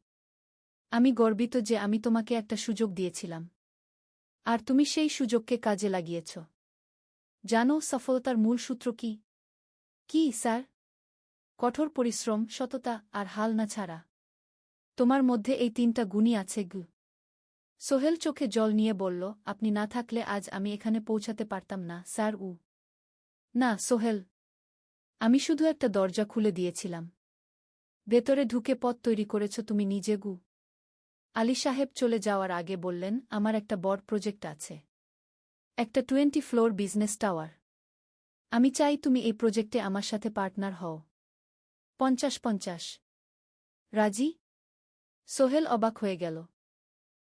আমি গর্বিত যে আমি তোমাকে একটা সুযোগ দিয়েছিলাম, আর তুমি সেই সুযোগকে কাজে লাগিয়েছ। জানো সফলতার মূল সূত্র কি? কি স্যার? কঠোর পরিশ্রম, সততা আর হাল না ছাড়া। তোমার মধ্যে এই 3টা গুণই আছে গু। সোহেল চোখে জল নিয়ে বলল, আপনি না থাকলে আজ আমি এখানে পৌঁছাতে পারতাম না স্যার। না সোহেল, আমি শুধু একটা দরজা খুলে দিয়েছিলাম। ভেতরে ঢুকে পথ তৈরি করেছ তুমি নিজে গু। আলী সাহেব চলে যাওয়ার আগে বললেন, আমার একটা বড় প্রজেক্ট আছে, একটা 20 ফ্লোর বিজনেস টাওয়ার। আমি চাই তুমি এই প্রজেক্টে আমার সাথে পার্টনার হও। 50-50। রাজি? সোহেল অবাক হয়ে গেল।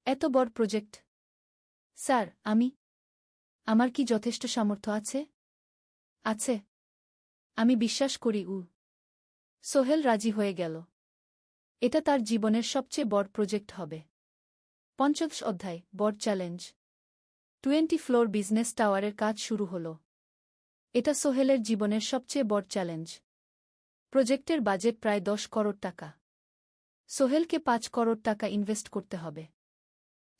এত বড় প্রজেক্ট? স্যার, আমার কি যথেষ্ট সামর্থ্য আছে? আছে। আমি বিশ্বাস করি সোহেল রাজি হয়ে গেল। এটা তার জীবনের সবচেয়ে বড় প্রজেক্ট হবে। 50 অধ্যায়, বড় চ্যালেঞ্জ। 20 ফ্লোর বিজনেস টাওয়ারের কাজ শুরু হল। এটা সোহেলের জীবনের সবচেয়ে বড় চ্যালেঞ্জ। প্রজেক্টের বাজেট প্রায় 10 করোড় টাকা। সোহেলকে 5 করোড় টাকা ইনভেস্ট করতে হবে।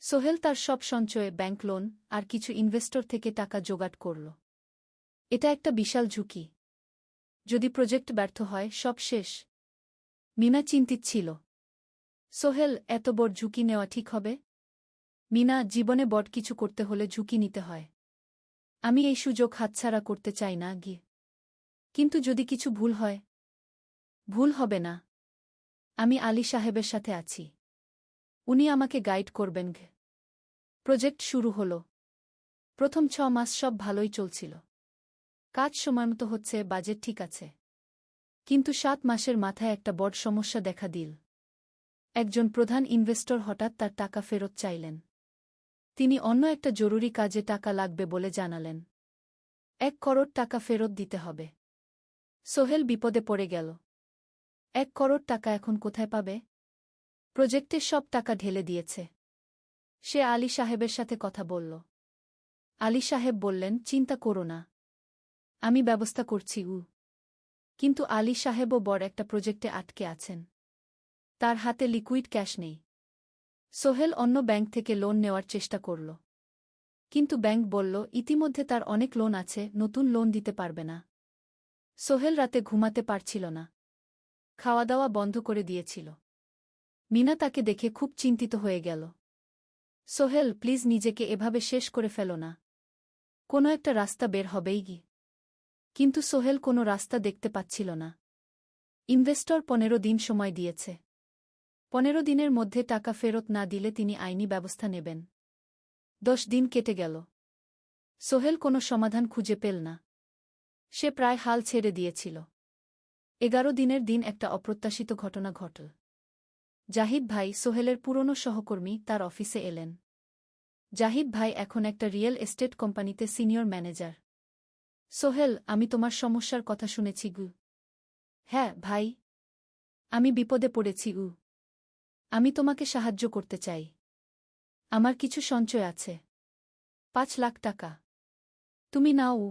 সোহেল তার সব সঞ্চয়ে, ব্যাংক লোন আর কিছু ইনভেস্টর থেকে টাকা জোগাড় করল। এটা একটা বিশাল ঝুঁকি। যদি প্রজেক্ট ব্যর্থ হয়, সব শেষ। মিনা চিন্তিত ছিল। সোহেল, এত বড় ঝুঁকি নেওয়া ঠিক হবে? মিনা, জীবনে বড় কিছু করতে হলে ঝুঁকি নিতে হয়। আমি এই সুযোগ হাতছাড়া করতে চাই না গিয়ে। কিন্তু যদি কিছু ভুল হয়? ভুল হবে না। আমি আলী সাহেবের সাথে আছি। উনি আমাকে গাইড করবেন। প্রজেক্ট শুরু হল। প্রথম 6 মাস সব ভালোই চলছিল। কাজ সময়মতো হচ্ছে, বাজেট ঠিক আছে। কিন্তু 7 মাসের মাথায় একটা বড় সমস্যা দেখা দিল। একজন প্রধান ইনভেস্টর হঠাৎ তার টাকা ফেরত চাইলেন। তিনি অন্য একটা জরুরি কাজে টাকা লাগবে বলে জানালেন। 1 করোড় টাকা ফেরত দিতে হবে। সোহেল বিপদে পড়ে গেল। 1 করোড় টাকা এখন কোথায় পাবে? প্রজেক্টে সব টাকা ঢেলে দিয়েছে। সে আলী সাহেবের সাথে কথা বলল। আলী সাহেব বললেন, চিন্তা করো না, আমি ব্যবস্থা করছি। কিন্তু আলী সাহেবও বড় একটা প্রজেক্টে আটকে আছেন। তার হাতে লিকুইড ক্যাশ নেই। সোহেল অন্য ব্যাংক থেকে লোন নেওয়ার চেষ্টা করল। কিন্তু ব্যাংক বলল, ইতিমধ্যে তার অনেক লোন আছে, নতুন লোন দিতে পারবে না। সোহেল রাতে ঘুমাতে পারছিল না। খাওয়া দাওয়া বন্ধ করে দিয়েছিল। মিনা তাকে দেখে খুব চিন্তিত হয়ে গেল। সোহেল, প্লিজ নিজেকে এভাবে শেষ করে ফেলো না। কোনো একটা রাস্তা বের হবেই কি। কিন্তু সোহেল কোনো রাস্তা দেখতে পাচ্ছিল না। ইনভেস্টর 15 দিন সময় দিয়েছে। 15 দিনের মধ্যে টাকা ফেরত না দিলে তিনি আইনি ব্যবস্থা নেবেন। 10 দিন কেটে গেল। সোহেল কোনো সমাধান খুঁজে পেল না। সে প্রায় হাল ছেড়ে দিয়েছিল। 11 দিনের দিন একটা অপ্রত্যাশিত ঘটনা ঘটল। জাহিদ ভাই, সোহেলের পুরনো সহকর্মী, তার অফিসে এলেন। জাহিদ ভাই এখন একটা রিয়েল এস্টেট কোম্পানিতে সিনিয়র ম্যানেজার। সোহেল, আমি তোমার সমস্যার কথা শুনেছি গু। হ্যাঁ ভাই, আমি বিপদে পড়েছি আমি তোমাকে সাহায্য করতে চাই। আমার কিছু সঞ্চয় আছে, 5 লাখ টাকা। তুমি নাও।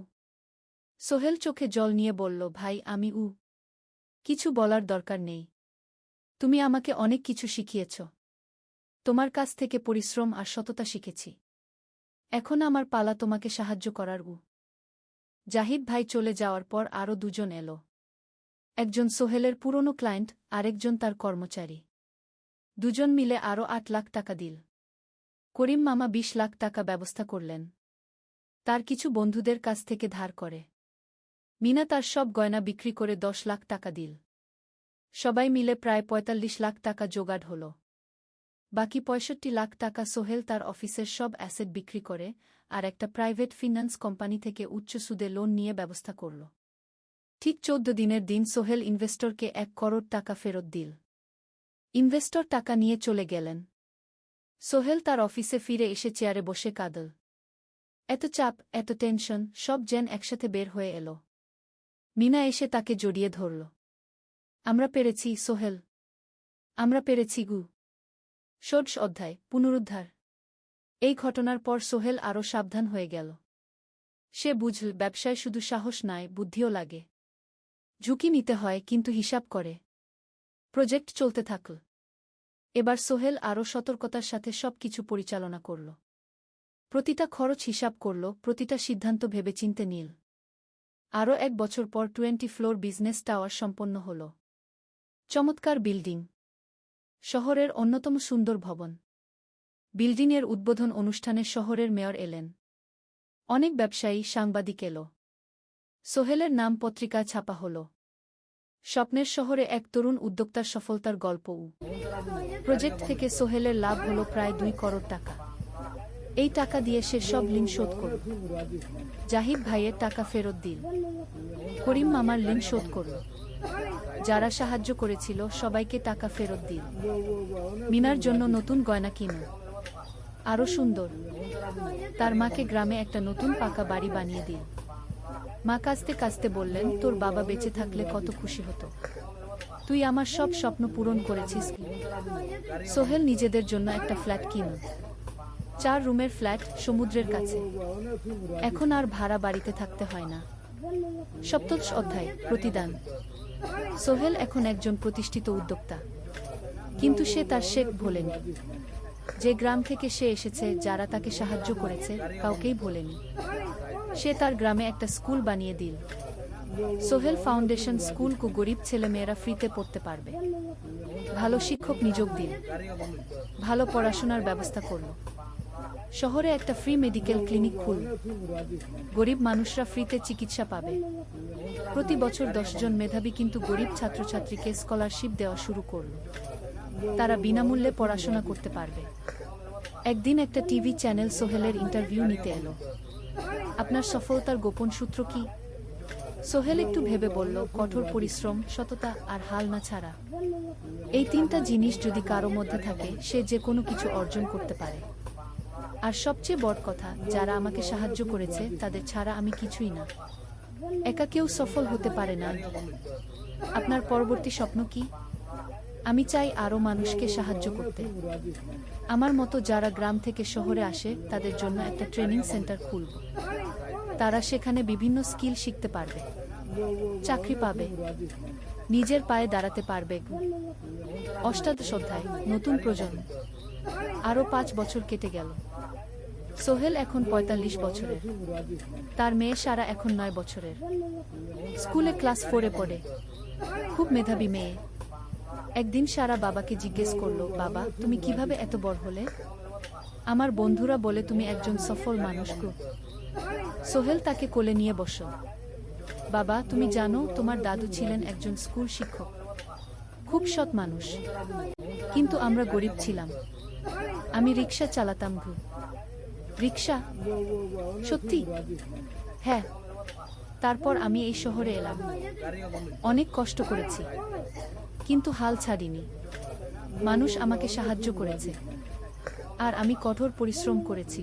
সোহেল চোখে জল নিয়ে বলল, ভাই, আমি কিছু বলার দরকার নেই। তুমি আমাকে অনেক কিছু শিখিয়েছ। তোমার কাছ থেকে পরিশ্রম আর সততা শিখেছি। এখন আমার পালা তোমাকে সাহায্য করার। জাহিদ ভাই চলে যাওয়ার পর আরও 2 জন এলো। একজন সোহেলের পুরনো ক্লায়েন্ট, আরেকজন তার কর্মচারী। 2 জন মিলে আরও 8 লাখ টাকা দিল। করিম মামা 20 লাখ টাকা ব্যবস্থা করলেন। তার কিছু বন্ধুদের কাছ থেকে ধার করে। মিনা তার সব গয়না বিক্রি করে 10 লাখ টাকা দিল। সবাই মিলে প্রায় 45 লাখ টাকা জোগাড় হল। বাকি 65 লাখ টাকা সোহেল তার অফিসের সব অ্যাসেট বিক্রি করে আর একটা প্রাইভেট ফিন্যান্স কোম্পানি থেকে উচ্চ সুদে লোন নিয়ে ব্যবস্থা করল। ঠিক 14 দিনের দিন সোহেল ইনভেস্টরকে 1 করোড় টাকা ফেরত দিল। ইনভেস্টর টাকা নিয়ে চলে গেলেন। সোহেল তার অফিসে ফিরে এসে চেয়ারে বসে কাঁদল। এত চাপ, এত টেনশন, সব যেন একসাথে বের হয়ে এল। মিনা এসে তাকে জড়িয়ে ধরল। আমরা পেরেছি সোহেল, আমরা পেরেছি গু। ষোড়শ অধ্যায়, পুনরুদ্ধার। এই ঘটনার পর সোহেল আরও সাবধান হয়ে গেল। সে বুঝল ব্যবসায় শুধু সাহস নয়, বুদ্ধিও লাগে। ঝুঁকি নিতে হয়, কিন্তু হিসাব করে। প্রজেক্ট চলতে থাকল। এবার সোহেল আরও সতর্কতার সাথে সবকিছু পরিচালনা করল। প্রতিটা খরচ হিসাব করল, প্রতিটা সিদ্ধান্ত ভেবেচিন্তে নিল। আরও 1 বছর পর 20 ফ্লোর বিজনেস টাওয়ার সম্পন্ন হল। চমৎকার বিল্ডিং, শহরের অন্যতম সুন্দর ভবন। বিল্ডিংয়ের উদ্বোধন অনুষ্ঠানে শহরের মেয়র এলেন। অনেক ব্যবসায়ী, সাংবাদিক এল। সোহেলের নাম পত্রিকায় ছাপা হল। স্বপ্নের শহরে এক তরুণ উদ্যোক্তার সফলতার গল্পও। প্রজেক্ট থেকে সোহেলের লাভ হল প্রায় 2 করোড় টাকা। এই টাকা দিয়ে সে সব ঋণ শোধ করল। জাহিদ ভাইয়ের টাকা ফেরত দিল। করিম মামার ঋণ শোধ করল। যারা সাহায্য করেছিল সবাইকে টাকা ফেরত দিল। মিনার জন্য নতুন গয়না কিনল, আরও সুন্দর। তার মাকে গ্রামে একটা নতুন পাকা বাড়ি বানিয়ে দিল। মা কাঁদতে কাঁদতে বললেন, তোর বাবা বেঁচে থাকলে কত খুশি হতো। তুই আমার সব স্বপ্ন পূরণ করেছিস। সোহেল নিজেদের জন্য একটা ফ্ল্যাট কিনল। 4 রুমের ফ্ল্যাট, সমুদ্রের কাছে। এখন আর ভাড়া বাড়িতে থাকতে হয় না। সপ্তদশ অধ্যায়, প্রতিদান। সোহেল এখন একজন প্রতিষ্ঠিত উদ্যোক্তা। কিন্তু সে তার শেখ ভোলেনি। যে গ্রাম থেকে সে এসেছে, যারা তাকে সাহায্য করেছে, কাউকেই ভোলেনি। সে তার গ্রামে একটা স্কুল বানিয়ে দিল। সোহেল ফাউন্ডেশন স্কুল কো গরিব ছেলেমেয়েরা ফ্রিতে পড়তে পারবে। ভালো শিক্ষক নিয়োগ দিল। ভালো পড়াশোনার ব্যবস্থা করল। শহরে একটা ফ্রি মেডিকেল ক্লিনিক খুলল। গরিব মানুষরা ফ্রিতে চিকিৎসা পাবে। প্রতি বছর 10 জন মেধাবী কিন্তু গরিব ছাত্রছাত্রীকে স্কলারশিপ দেওয়া শুরু করল। তারা বিনামূল্যে পড়াশোনা করতে পারবে। একদিন একটা টিভি চ্যানেল সোহেলের ইন্টারভিউ নিতে এলো। আপনার সফলতার গোপন সূত্র কি? সোহেল একটু ভেবে বলল, কঠোর পরিশ্রম, সততা আর হাল না ছাড়া। এই 3টা জিনিস যদি কারো মধ্যে থাকে, সে যে কোনো কিছু অর্জন করতে পারে। আর সবচেয়ে বড় কথা, যারা আমাকে সাহায্য করেছে তাদের ছাড়া আমি কিছুই না। একা কেউ সফল হতে পারে না। আপনার পরবর্তী স্বপ্ন কি? আমি চাই আরও মানুষকে সাহায্য করতে। আমার মতো যারা গ্রাম থেকে শহরে আসে, তাদের জন্য একটা ট্রেনিং সেন্টার খুলব। তারা সেখানে বিভিন্ন স্কিল শিখতে পারবে, চাকরি পাবে, নিজের পায়ে দাঁড়াতে পারবে। অষ্টাদশ অধ্যায়, নতুন প্রজন্ম। আরও 5 বছর কেটে গেল। সোহেল এখন 45 বছরের। তার মেয়ে সারা এখন 9 বছরের। স্কুলে ক্লাস 4-এ পড়ে। খুব মেধাবী মেয়ে। একদিন সারা বাবাকে জিজ্ঞেস করলো, বাবা, তুমি কিভাবে এত বড় হলে? আমার বন্ধুরা বলে তুমি একজন সফল মানুষ গো। সোহেল তাকে কোলে নিয়ে বসল। বাবা, তুমি জানো তোমার দাদু ছিলেন একজন স্কুল শিক্ষক, খুব সৎ মানুষ। কিন্তু আমরা গরিব ছিলাম। আমি রিক্সা চালাতাম গো। রিক্সা? সত্যি? হ্যাঁ। তারপর আমি এই শহরে এলাম। অনেক কষ্ট করেছি, কিন্তু হাল ছাড়িনি। মানুষ আমাকে সাহায্য করেছে, আর আমি কঠোর পরিশ্রম করেছি।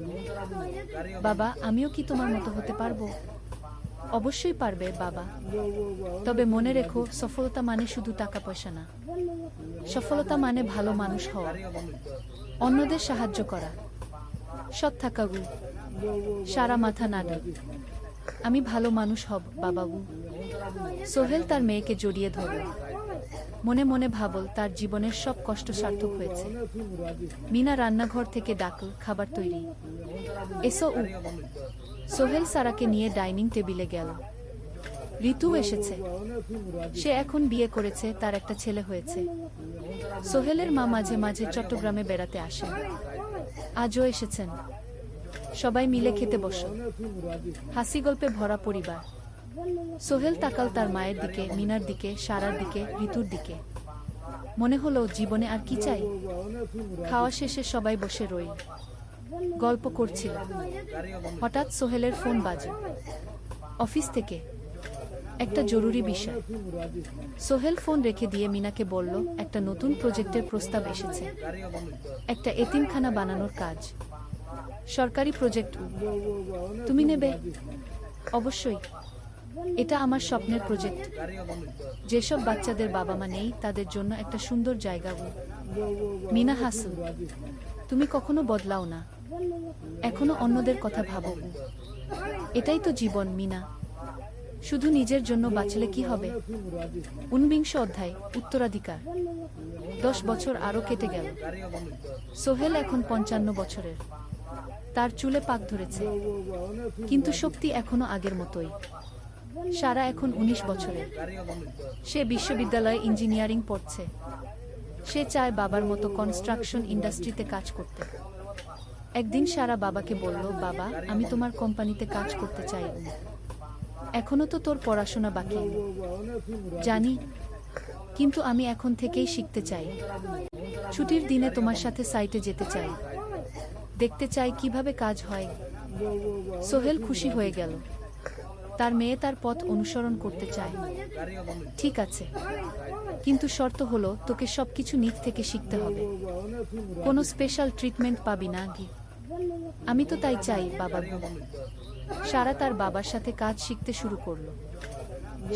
বাবা, আমিও কি তোমার মতো হতে পারবো? অবশ্যই পারবে বাবা। তবে মনে রেখো, সফলতা মানে শুধু টাকা পয়সা না। সফলতা মানে ভালো মানুষ হওয়া, অন্যদের সাহায্য করা, সৎ থাকা গু। সারা মাথা নাড়ল। আমি ভালো মানুষ হব বাবাবু। সোহেল তার মেয়েকে জড়িয়ে ধরল। মনে মনে ভাবল, তার জীবনের সব কষ্ট সার্থক হয়েছে। মিনা রান্নাঘর থেকে ডাকল, খাবার তৈরি। এসো উ। সোহেল সারাকে নিয়ে ডাইনিং টেবিলে গেল। ঋতু এসেছে। সে এখন বিয়ে করেছে, তার একটা ছেলে হয়েছে। সোহেলের মা মাঝে মাঝে চট্টগ্রামে বেড়াতে আসেন। আজও এসেছেন। সবাই মিলে খেতে বসল। হাসি গল্পে ভরা পরিবার। সোহেল তাকাল তার মায়ের দিকে, মিনার দিকে, সারার দিকে, ঋতুর দিকে। মনে হলো জীবনে আর কি চাই। খাওয়া শেষে সবাই বসে রইল, গল্প করছিল। হঠাৎ সোহেলের ফোন বাজে। অফিস থেকে একটা জরুরি বিষয়। সোহেল ফোন রেখে দিয়ে মিনাকে বলল, একটা নতুন প্রজেক্টের প্রস্তাব এসেছে। একটা এতিমখানা বানানোর কাজ। সরকারি প্রজেক্ট। তুমি নেবে? অবশ্যই। এটা আমার স্বপ্নের প্রজেক্ট। যেসব বাচ্চাদের বাবা মা নেই তাদের জন্য একটা সুন্দর জায়গা। মিনা হাসল। তুমি কখনো বদলাও না, এখনো অন্যদের কথা ভাবো। এটাই তো জীবন মিনা। শুধু নিজের জন্য বাঁচলে কি হবে? 49 অধ্যায়, উত্তরাধিকার। 10 বছর আরও কেটে গেল। সোহেল এখন 55 বছরের। তার চুলে পাক ধরেছে, কিন্তু শক্তি এখনো আগের মতোই। সারা এখন 19 বছরের। সে বিশ্ববিদ্যালয়ে ইঞ্জিনিয়ারিং পড়ছে। সে চায় বাবার মতো কনস্ট্রাকশন ইন্ডাস্ট্রিতে কাজ করতে। একদিন সারা বাবাকে বলল, বাবা, আমি তোমার কোম্পানিতে কাজ করতে চাই। এখনো তো তোর পড়াশোনা বাকি। জানি, কিন্তু আমি এখন থেকেই শিখতে চাই। ছুটির দিনে তোমার সাথে সাইটে যেতে চাই, দেখতে চাই কিভাবে কাজ হয়। সোহেল খুশি হয়ে গেল। তার মেয়ে তার পথ অনুসরণ করতে চায়। ঠিক আছে, কিন্তু শর্ত হলো তোকে সবকিছু নিজ থেকে শিখতে হবে। কোনো স্পেশাল ট্রিটমেন্ট পাবি না। আমি তো তাই চাই বাবা। সারা তার বাবার সাথে কাজ শিখতে শুরু করলো।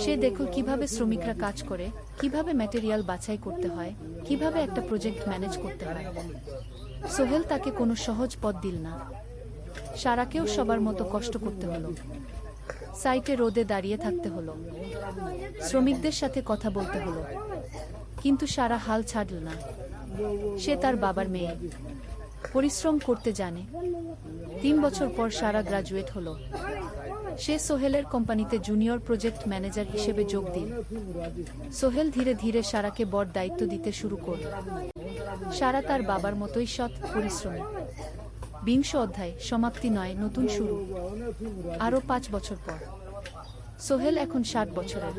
সে দেখল কিভাবে শ্রমিকরা কাজ করে, কিভাবে ম্যাটেরিয়াল বাছাই করতে হয়, কিভাবে একটা প্রজেক্ট ম্যানেজ করতে হয়। সোহেল তাকে কোনো সহজ পথ দিল না। সারাকেও সবার মতো কষ্ট করতে হলো। সাইটে রোদে দাঁড়িয়ে থাকতে হলো, শ্রমিকদের সাথে কথা বলতে হলো, কিন্তু সারা হাল ছাড়ল না। সে তার বাবার মেয়ে, পরিশ্রম করতে জানে। 3 বছর পর সারা গ্রাজুয়েট হলো। সে সোহেলের কোম্পানিতে জুনিয়র প্রজেক্ট ম্যানেজার হিসেবে যোগ দিল। সোহেল ধীরে ধীরে সারাকে বড় দায়িত্ব দিতে শুরু করল। সারা তার বাবার মতোই সৎ, পরিশ্রমী। 20 অধ্যায়, সমাপ্তি নয়, নতুন শুরু। আরও 5 বছর পর সোহেল এখন 60 বছরের।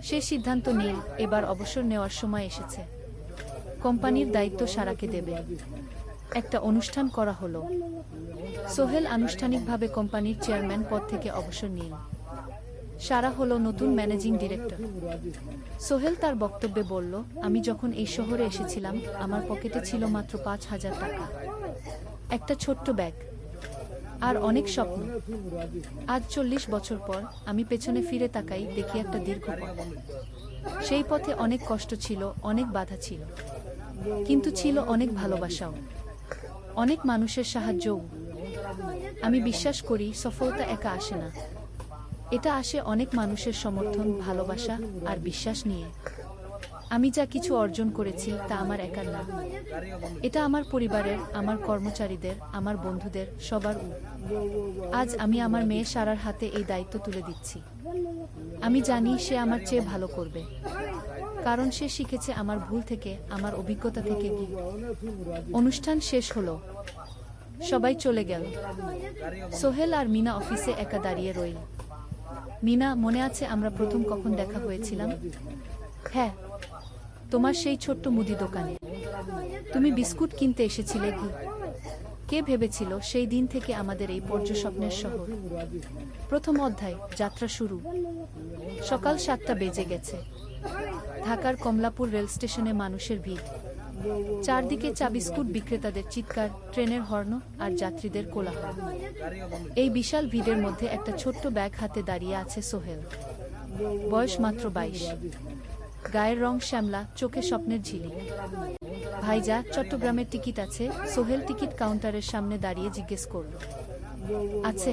সে সিদ্ধান্ত নিল, এবার অবসর নেওয়ার সময় এসেছে। কোম্পানির দায়িত্ব সারাকে দেবে। একটা অনুষ্ঠান করা হলো। সোহেল আনুষ্ঠানিকভাবে কোম্পানির চেয়ারম্যান পদ থেকে অবসর নিল। সারা হলো নতুন ম্যানেজিং ডিরেক্টর। সোহেল তার বক্তব্যে বলল, আমি যখন এই শহরে এসেছিলাম আমার পকেটে ছিল মাত্র 5,000 টাকা, একটা ছোট্ট ব্যাগ আর অনেক স্বপ্ন। আজ 40 বছর পর আমি পেছনে ফিরে তাকাই, দেখি একটা দীর্ঘ পথ। সেই পথে অনেক কষ্ট ছিল, অনেক বাধা ছিল, কিন্তু ছিল অনেক ভালোবাসাও, অনেক মানুষের সাহায্যও। আমি বিশ্বাস করি সফলতা একা আসে না, এটা আসে অনেক মানুষের সমর্থন, ভালোবাসা আর বিশ্বাস নিয়ে। আমি যা কিছু অর্জন করেছি তা আমার একার না, এটা আমার পরিবারের, আমার কর্মচারীদের, আমার বন্ধুদের, সবার। আজ আমি আমার মেয়ে সারার হাতে এই দায়িত্ব তুলে দিচ্ছি। আমি জানি সে আমার চেয়ে ভালো করবে, কারণ সে শিখেছে আমার ভুল থেকে, আমার অভিজ্ঞতা থেকে। অনুষ্ঠান শেষ হলো, সবাই চলে গেল। সোহেল আর মিনা অফিসে একা দাঁড়িয়ে রইল। মিনা, মনে আছে আমরা প্রথম কখন দেখা হয়েছিলাম? হ্যাঁ, তোমার সেই ছোট্ট মুদি দোকানে। তুমি বিস্কুট কিনতে এসেছিলে। কে ভেবেছিল সেই দিন থেকে আমাদের এই পর্যস্বপ্নের শহর। প্রথম অধ্যায়, যাত্রা শুরু। সকাল 7টা বেজে গেছে। ঢাকার কমলাপুর রেল স্টেশনে মানুষের ভিড়। চারদিকে চা বিস্কুট বিক্রেতাদের চিৎকার, ট্রেনের হর্ন আর যাত্রীদের কোলাহল। এই বিশাল ভিড়ের মধ্যে একটা ছোট্ট ব্যাগ হাতে দাঁড়িয়ে আছে সোহেল। বয়স মাত্র 22। গায়ের রং শ্যামলা, চোখে স্বপ্নের ঝিলিক। ভাইজা, চট্টগ্রামের টিকিট আছে? সোহেল টিকিট কাউন্টারের সামনে দাঁড়িয়ে জিজ্ঞেস করল। আছে।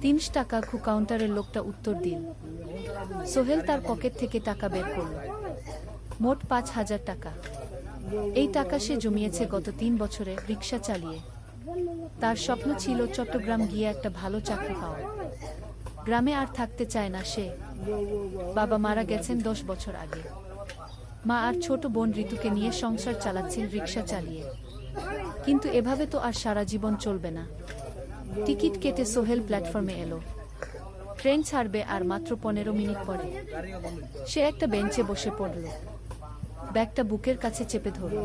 3 টাকা। কাউন্টারের লোকটা উত্তর দিল। সোহেল তার পকেট থেকে টাকা বের করল। মোট 5,000 টাকা। এই টাকা সে জমিয়েছে গত 3 বছরে রিক্সা চালিয়ে। তার স্বপ্ন ছিল চট্টগ্রাম গিয়ে একটা ভালো চাকরি পাওয়া। গ্রামে আর থাকতে চায় না সে। বাবা মারা গেছেন 10 বছর আগে। মা আর ছোট বোন ঋতুকে নিয়ে সংসার চালাচ্ছিল রিক্সা চালিয়ে। কিন্তু এভাবে তো আর সারা জীবন চলবে না। টিকিট কেটে সোহেল প্ল্যাটফর্মে এলো। ট্রেন ছাড়বে আর মাত্র 15 মিনিট পরে। সে একটা বেঞ্চে বসে পড়ল, ব্যাগটা বুকের কাছে চেপে ধরল।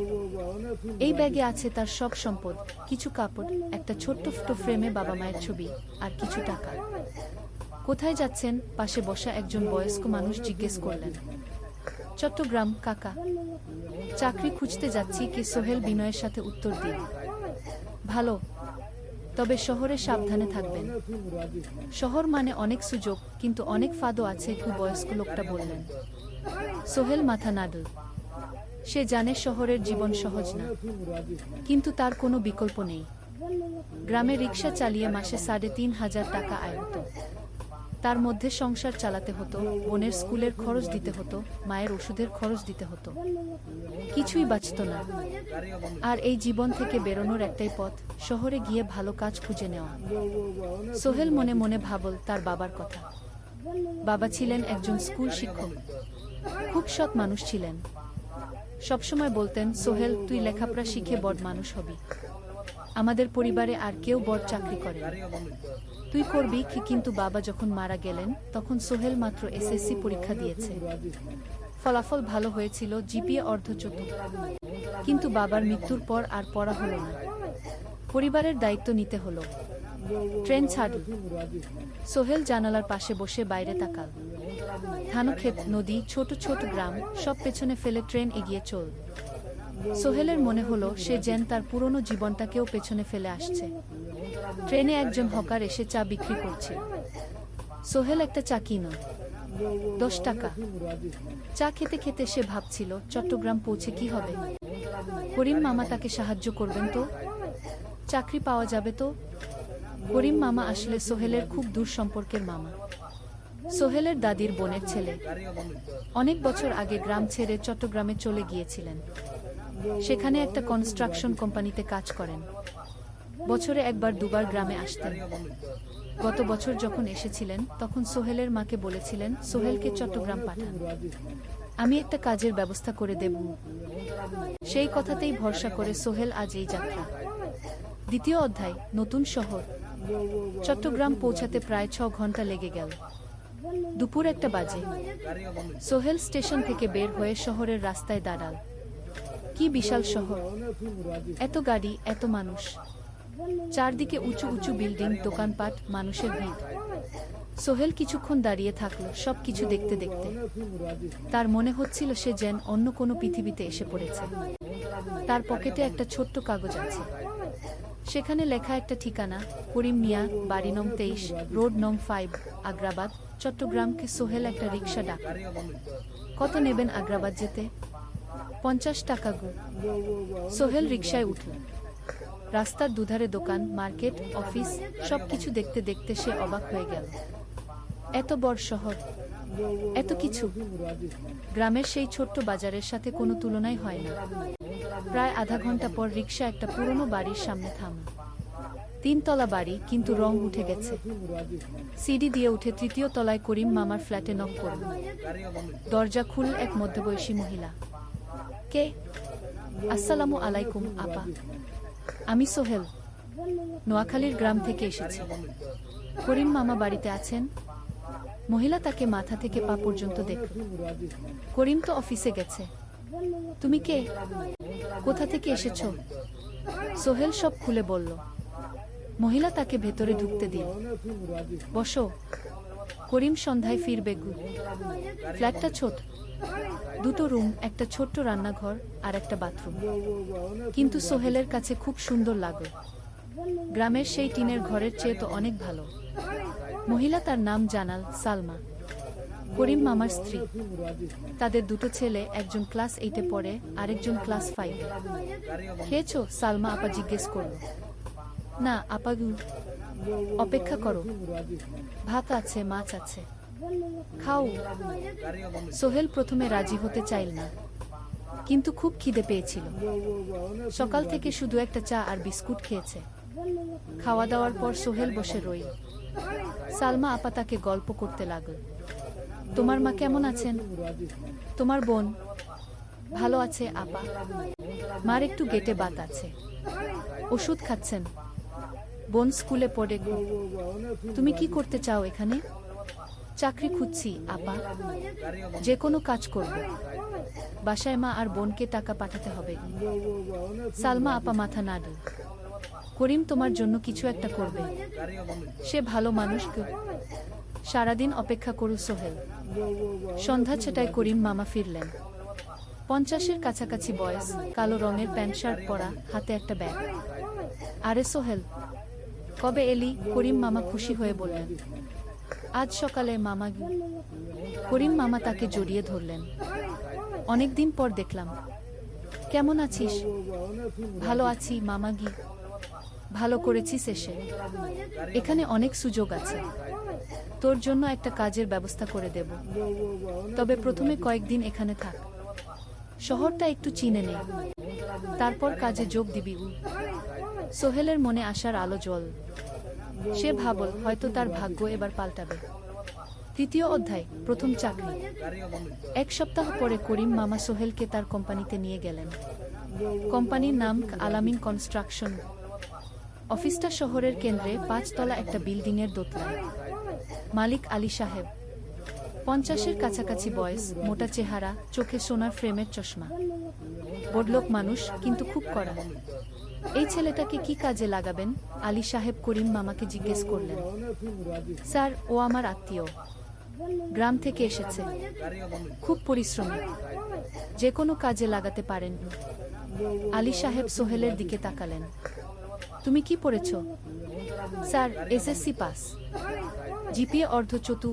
এই ব্যাগে আছে তার সব সম্পদ, কিছু কাপড়, একটা ছোট্ট ফটো ফ্রেমে বাবা মায়ের ছবি, আর কিছু টাকা। কোথায় যাচ্ছেন? পাশে বসা একজন বয়স্ক মানুষ জিজ্ঞেস করলেন। চট্টগ্রাম কাকা। চাকরি খুঁজতে যাচ্ছি কি? সোহেল বিনয়ের সাথে উত্তর দিল। ভালো, তবে শহরে সাবধানে থাকবেন। শহর মানে অনেক সুযোগ, কিন্তু অনেক ফাঁদও আছে, বয়স্ক লোকটা বললেন। সোহেল মাথা নাড়ল। সে জানে শহরের জীবন সহজ না, কিন্তু তার কোনো বিকল্প নেই। গ্রামে রিক্সা চালিয়ে মাসে ৩,৫০০ টাকা আয় হতো। তার মধ্যে সংসার চালাতে হতো, বোনের স্কুলের খরচ দিতে হতো, মায়ের ওষুধের খরচ দিতে হতো। কিছুই বাঁচত না। আর এই জীবন থেকে বেরোনোর একটাই পথ, শহরে গিয়ে ভালো কাজ খুঁজে নেওয়া। সোহেল মনে মনে ভাবল তার বাবার কথা। বাবা ছিলেন একজন স্কুল শিক্ষক, খুব সৎ মানুষ ছিলেন। সবসময় বলতেন, সোহেল, তুই লেখাপড়া শিখে বড় মানুষ হবি। আমাদের পরিবারে আর কেউ বড় চাকরি করে না, তুই করবি কি? কিন্তু বাবা যখন মারা গেলেন, তখন সোহেল মাত্র এসএসসি পরীক্ষা দিয়েছে। ফলাফল ভালো হয়েছিল, জিপিএ অর্ধচতুর। কিন্তু বাবার মৃত্যুর পর আর পড়া হলো না। পরিবারের দায়িত্ব নিতে হলো। ট্রেন ছাড়ল। সোহেল জানালার পাশে বসে বাইরে তাকাল। ধানক্ষেত, নদী, ছোট ছোট গ্রাম, সব পেছনে ফেলে ট্রেন এগিয়ে চল। সোহেলের মনে হলো সে যেন তার পুরনো জীবনটাকেও পেছনে ফেলে আসছে। ট্রেনে একজন হকার এসে চা বিক্রি করছে। সোহেল একটা চা কিনো, 10 টাকা। চা খেতে খেতে সে ভাবছিল, চট্টগ্রাম পৌঁছে কি হবে? করিম মামা তাকে সাহায্য করবেন তো? চাকরি পাওয়া যাবে তো? করিম মামা আসলে সোহেলের খুব দূর সম্পর্কের মামা। সোহেলের দাদির বোনের ছেলে। অনেক বছর আগে গ্রাম ছেড়ে চট্টগ্রামে চলে গিয়েছিলেন। সেখানে একটা কনস্ট্রাকশন কোম্পানিতে কাজ করেন। বছরে একবার দুবার গ্রামে আসতেন। গত বছর যখন এসেছিলেন, তখন সোহেলের মাকে বলেছিলেন, সোহেলকে চট্টগ্রাম পাঠান, আমি একটা কাজের ব্যবস্থা করে দেব। সেই কথাতেই ভরসা করে সোহেল আজ এই যাত্রা। দ্বিতীয় অধ্যায়, নতুন শহর। চট্টগ্রাম পৌঁছাতে প্রায় 6 ঘন্টা লেগে গেল। দুপুর 1টা বাজে। সোহেল স্টেশন থেকে বের হয়ে শহরের রাস্তায় দাঁড়াল। কি বিশাল শহর! এত গাড়ি, এত মানুষ। চারদিকে উঁচু উঁচু বিল্ডিং, দোকানপাট, মানুষের ভিড়। সোহেল কিছুক্ষণ দাঁড়িয়ে থাকল, সব কিছু দেখতে দেখতে। তার মনে হচ্ছিল সে যেন অন্য কোনো পৃথিবীতে এসে পড়েছে। তার পকেটে একটা ছোট্ট কাগজ আছে। সেখানে লেখা একটা ঠিকানা, করিম মিয়া, বাড়ি নং 23, রোড নং 5, আগ্রাবাদ, চট্টগ্রামকে। সোহেল একটা রিক্সা ডাকল। কত নেবেন আগ্রাবাদ যেতে? 50 টাকা গো। সোহেল রিক্সায় উঠল। রাস্তার দুধারে দোকান, মার্কেট, অফিস, সবকিছু দেখতে দেখতে সে অবাক হয়ে গেল। এত বড় শহর, এত কিছু। গ্রামের সেই ছোট্ট বাজারের সাথে কোনো তুলনাই হয় না। প্রায় আধা ঘন্টা পর রিক্সা একটা পুরনো বাড়ির সামনে থামল। 3 তলা বাড়ি, কিন্তু রং উঠে গেছে। সিঁড়ি দিয়ে উঠে 3য় তলায় করিম মামার ফ্ল্যাটে নক করল। দরজা খুলল এক মধ্যবয়সী মহিলা। কে? আসসালামু আলাইকুম আপা, আমি সোহেল, নোয়াখালীর গ্রাম থেকে এসেছি। করিম মামা বাড়িতে আছেন? মহিলা তাকে মাথা থেকে পা পর্যন্ত দেখল। করিম তো অফিসে গেছে। তুমি কে? কোথা থেকে এসেছো? সোহেল সব খুলে বলল। মহিলা তাকে ভেতরে ঢুকতে দিল। বসো। করিম সন্ধ্যায় ফিরবে গু। ফ্ল্যাটটা ছোট, 2টো রুম, একটা ছোট্ট রান্নাঘর আর একটা বাথরুম। কিন্তু সোহেলের কাছে খুব সুন্দর লাগল। গ্রামের সেই টিনের ঘরের চেয়ে তো অনেক ভালো। মহিলা তার নাম জানাল, সালমা, করিম মামার স্ত্রী। তাদের 2টো ছেলে, একজন ক্লাস 8-এ পড়ে, আরেকজন ক্লাস 5-এ। খেয়েছো? সালমা আপা জিজ্ঞেস করল। না আপা গু। অপেক্ষা করো, ভাত আছে, মাছ আছে, খাও। সোহেল প্রথমে রাজি হতে চাইল না, কিন্তু খুব খিদে পেয়েছিল। সকাল থেকে শুধু একটা চা আর বিস্কুট খেয়েছে। খাওয়া দাওয়ার পর সোহেল বসে রইল। সালমা আপা তাকে গল্প করতে লাগল। তোমার মা কেমন আছেন? তোমার বোন? ভালো আছে আপা। মার একটু গেটে বাত আছে। ওষুধ খাচ্ছেন। বোন স্কুলে পড়ে। তুমি কি করতে চাও এখানে? চাকরি খুঁজছি আপা। যে কোনো কাজ করব। বাসায় মা আর বোনকে টাকা পাঠাতে হবে। সালমা আপা মাথা নাড়ল। করিম তোমার জন্য কিছু একটা করবে। সে ভালো মানুষ। সারাদিন অপেক্ষা করু সোহেল। সন্ধ্যা ছটায় করিম মামা ফিরলেন। 50-এর কাছাকাছি বয়স, কালো রঙের প্যান্ট শার্ট পরা, হাতে একটা ব্যাগ। আরে সোহেল, কবে এলি? করিম মামা খুশি হয়ে বললেন। আজ সকালে মামা। করিম মামা তাকে জড়িয়ে ধরলেন। অনেকদিন পর দেখলাম। কেমন আছিস? ভালো আছি মামা গি। ভালো করেছিস এসে। এখানে অনেক সুযোগ আছে। তোর জন্য একটা কাজের ব্যবস্থা করে দেব। তবে প্রথমে কয়েকদিন এখানে থাক। শহরটা একটু চিনে নে। তারপর কাজে যোগ দিবি। সোহেলের মনে আসার আলো জ্বল। সে ভাবল হয়তো তার ভাগ্য এবার পাল্টাবে। তৃতীয় অধ্যায়, প্রথম চাকরি। এক সপ্তাহ পরে করিম মামা সোহেলকে তার কোম্পানিতে নিয়ে গেলেন। কোম্পানির নাম আলামিন কনস্ট্রাকশন। অফিসটা শহরের কেন্দ্রে 5 তলা একটা বিল্ডিংয়ের দোতলায়। মালিক আলী সাহেব। 50-এর কাছাকাছি বয়স, মোটা চেহারা, চোখে সোনার ফ্রেমের চশমা। বড়লোক মানুষ, কিন্তু খুব কড়া। এই ছেলেটাকে কি কাজে লাগাবেন? আলী সাহেব করিম মামাকে জিজ্ঞেস করলেন। স্যার, ও আমার আত্মীয়। গ্রাম থেকে এসেছে। খুব পরিশ্রমী। যে কোনো কাজে লাগাতে পারেন। আলী সাহেব সোহেলের দিকে তাকালেন। তুমি কি পড়েছ? Sir, SSC pass. জিপিএ অর্ধচতু।